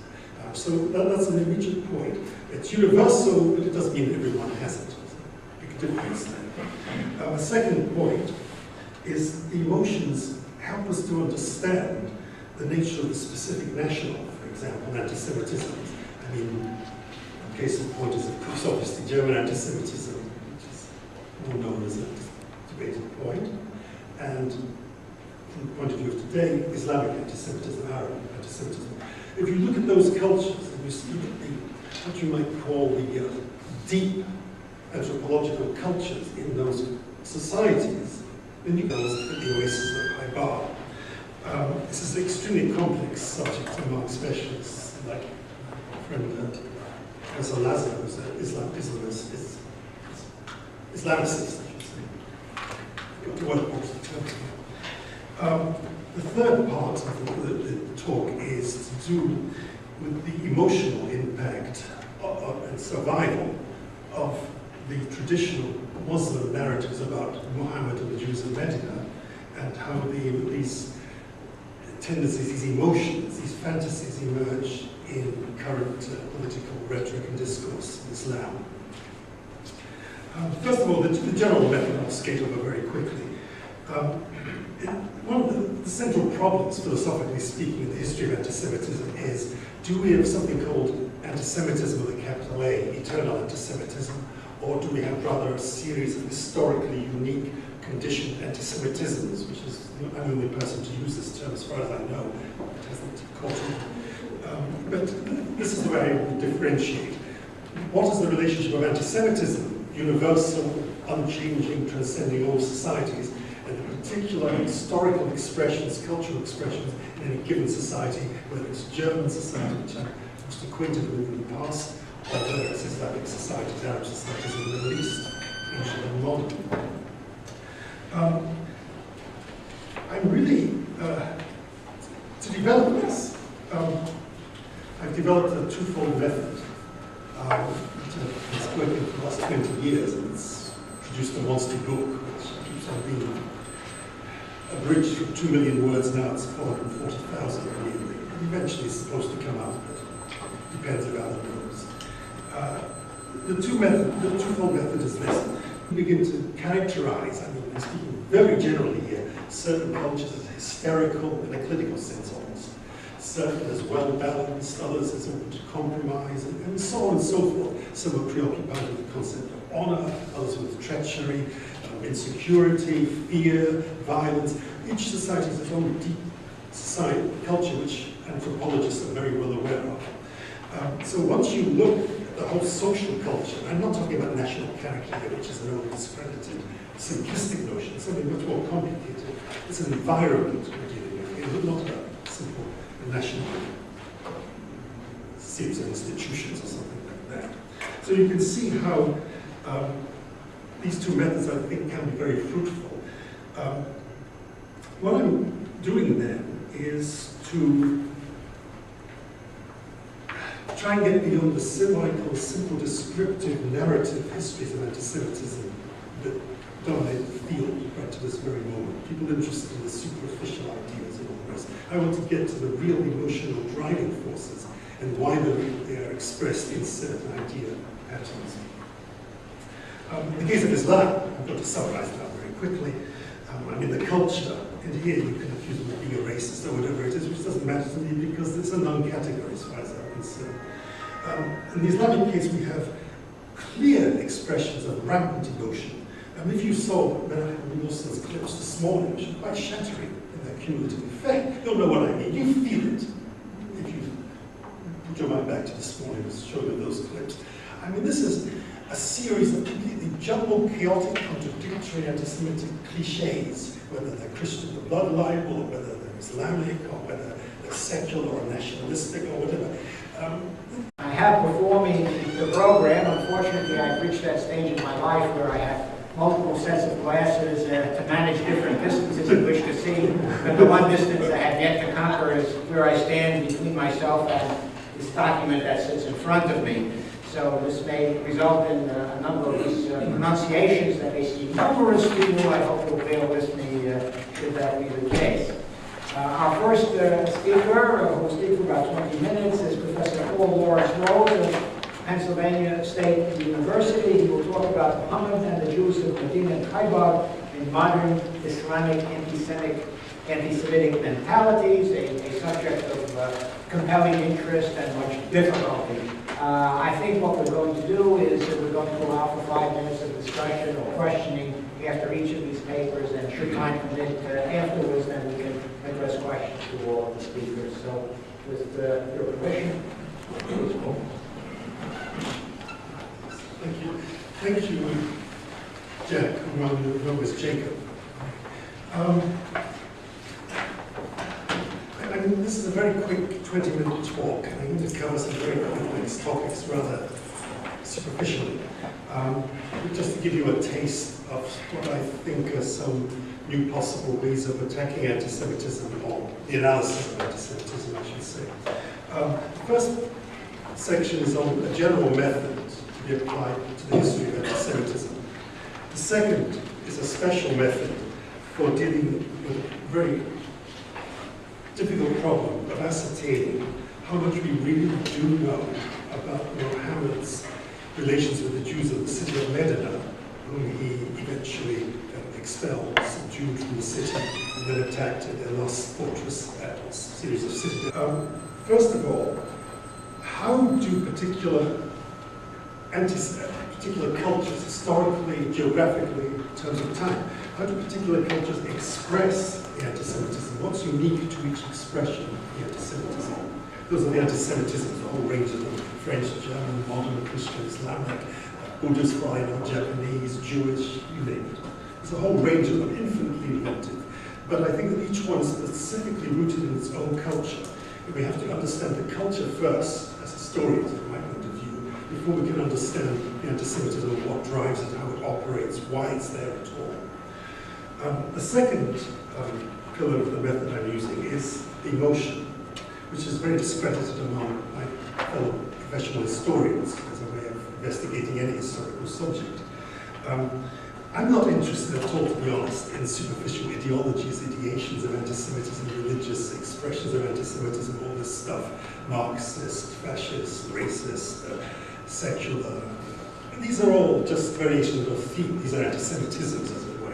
So that's an immediate point. It's universal, but it doesn't mean everyone has it. There's a big difference there. A second point is the emotions help us to understand the nature of the specific national, for example, anti-Semitism. I mean, case in point is, of course, obviously German anti-Semitism, which is more known as a debated point. And from the point of view of today, Islamic anti-Semitism, Arab anti-Semitism. If you look at those cultures, and you look at the, what you might call the deep anthropological cultures in those societies, then you go at the oasis of Haibar. This is an extremely complex subject among specialists, like my friend Professor Lazar, who's an Islamicist, I should say. The third part of the talk is to do with the emotional impact and survival of the traditional Muslim narratives about Muhammad and the Jews of Medina, and how these tendencies, these emotions, these fantasies emerge in current political rhetoric and discourse in Islam. First of all, the general method I'll skate over very quickly. One of the central problems, philosophically speaking, in the history of anti-Semitism is, do we have something called anti-Semitism with a capital A, eternal anti-Semitism, or do we have rather a series of historically unique conditioned anti-Semitisms, which is, I'm the only person to use this term as far as I know, it hasn't caught on. But this is the way I would differentiate. What is the relationship of anti-Semitism, universal, unchanging, transcending all societies, and the particular historical expressions, cultural expressions in any given society, whether it's German society, which I'm most acquainted with in the past, or whether it's Islamic societies, Arab societies in the Middle East, ancient and modern. I'm really, to develop this, I've developed a twofold method. It's working for the last 20 years, and it's produced a monster book, which keeps on being abridged from 2 million words now, it's 440,000 immediately. And eventually it's supposed to come out, but it depends on other knows. The twofold method is this. We begin to characterize, I mean, I'm speaking very generally here, certain cultures as hysterical in a clinical sense almost, certain as well-balanced, others as open to compromise, and so on and so forth. Some are preoccupied with the concept of honor, others with treachery, insecurity, fear, violence. Each society has its own deep society, culture, which anthropologists are very well aware of. So once you look at the whole social culture, I'm not talking about national character here, which is an old discredited, simplistic notion, it's something much more complicated. It's an environment we're dealing with here, but not a simple national series of institutions or something like that. So you can see how these two methods, I think, can be very fruitful. What I'm doing then is to try and get beyond the what I call simple descriptive narrative histories of anti-Semitism that dominate the field right to this very moment. People interested in the superficial ideas and all the rest. I want to get to the real emotional driving forces and why they are expressed in certain idea patterns. In the case of Islam, I'm going to summarize that very quickly. I mean, the culture, and here you can accuse them of being a racist or whatever it is, which doesn't matter to me because it's a non-category as far as I'm concerned. In the Islamic case, we have clear expressions of rampant emotion. If you saw Menachem Wilson's clips this morning, which are quite shattering in their cumulative effect, you'll know what I mean. You feel it if you put your mind back to this morning and show you those clips. I mean, this is a series of completely jumbled, chaotic, contradictory anti-Semitic cliches, whether they're Christian, the blood libel, or whether they're Islamic, or whether they're secular or nationalistic, or whatever. I have before me the program. Unfortunately, I've reached that stage in my life where I have multiple sets of glasses to manage different distances in which to see. But the one distance I have yet to conquer is where I stand between myself and this document that sits in front of me. So this may result in a number of these pronunciations that may seem humorous to you. I hope you'll bear with me should that be the case. Our first speaker, who will speak for about 20 minutes, is Professor Paul Lawrence Rose of Pennsylvania State University. He will talk about Muhammad and the Jews of Medina and Khaybar in modern Islamic anti-Semitic mentalities, a subject of compelling interest and much difficulty I think what we're going to do is that we're going to allow for 5 minutes of discussion or questioning after each of these papers, and should time permit afterwards, then we can address questions to all of the speakers. So, with your permission, please go. Thank you. Thank you, Jack, who I'm known as Jacob. I mean, this is a very quick 20-minute talk, and I'm going to cover some very complex topics rather superficially. Just to give you a taste of what I think are some new possible ways of attacking anti-Semitism, or the analysis of anti-Semitism, I should say. The first section is on a general method to be applied to the history of anti-Semitism. The second is a special method for dealing with a very difficult problem of ascertaining how much we really do know about Muhammad's relations with the Jews of the city of Medina, whom he eventually expelled, subdued from the city, and then attacked in their last fortress at a series of cities. First of all, how do particular cultures, historically, geographically, in terms of time, how do particular cultures express the anti-Semitism? What's unique to each expression of the anti-Semitism? Those are the anti-Semitisms, a whole range of them: French, German, modern, Christian, Islamic, Buddhist, Final, Japanese, Jewish, you name it. There's a whole range of them, infinitely inventive. But I think that each one is specifically rooted in its own culture. And we have to understand the culture first, as historians, from my point of view, before we can understand the anti-Semitism, what drives it, how it operates, why it's there at all. The second pillar of the method I'm using is emotion, which is very discredited among my fellow professional historians as a way of investigating any historical subject. I'm not interested at all, to be honest, in superficial ideologies, ideations of anti-Semitism, religious expressions of anti-Semitism, all this stuff, Marxist, fascist, racist, secular. These are all just variations of a theme. These are anti-Semitisms, as it were.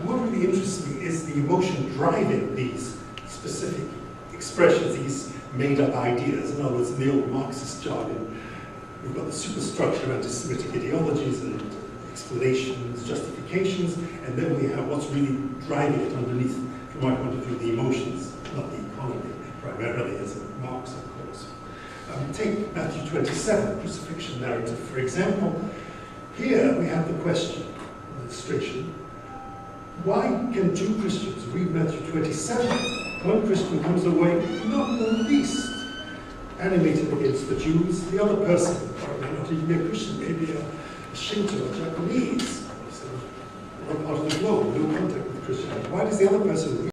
What really interests me is the emotion driving these specific expressions, these made-up ideas. In other words, in the old Marxist jargon, we've got the superstructure of anti-Semitic ideologies and explanations, justifications, and then we have what's really driving it underneath, from my point of view, the emotions, not the economy, primarily, as in Marx, of course. Take Matthew 27, crucifixion narrative, for example. Here we have the question, illustration, why can two Christians read Matthew 27? One Christian comes away not in the least animated against the Jews. The other person, or may not even be a Christian, maybe a Shinto or Japanese, so one part of the globe, no contact with Christianity. Why does the other person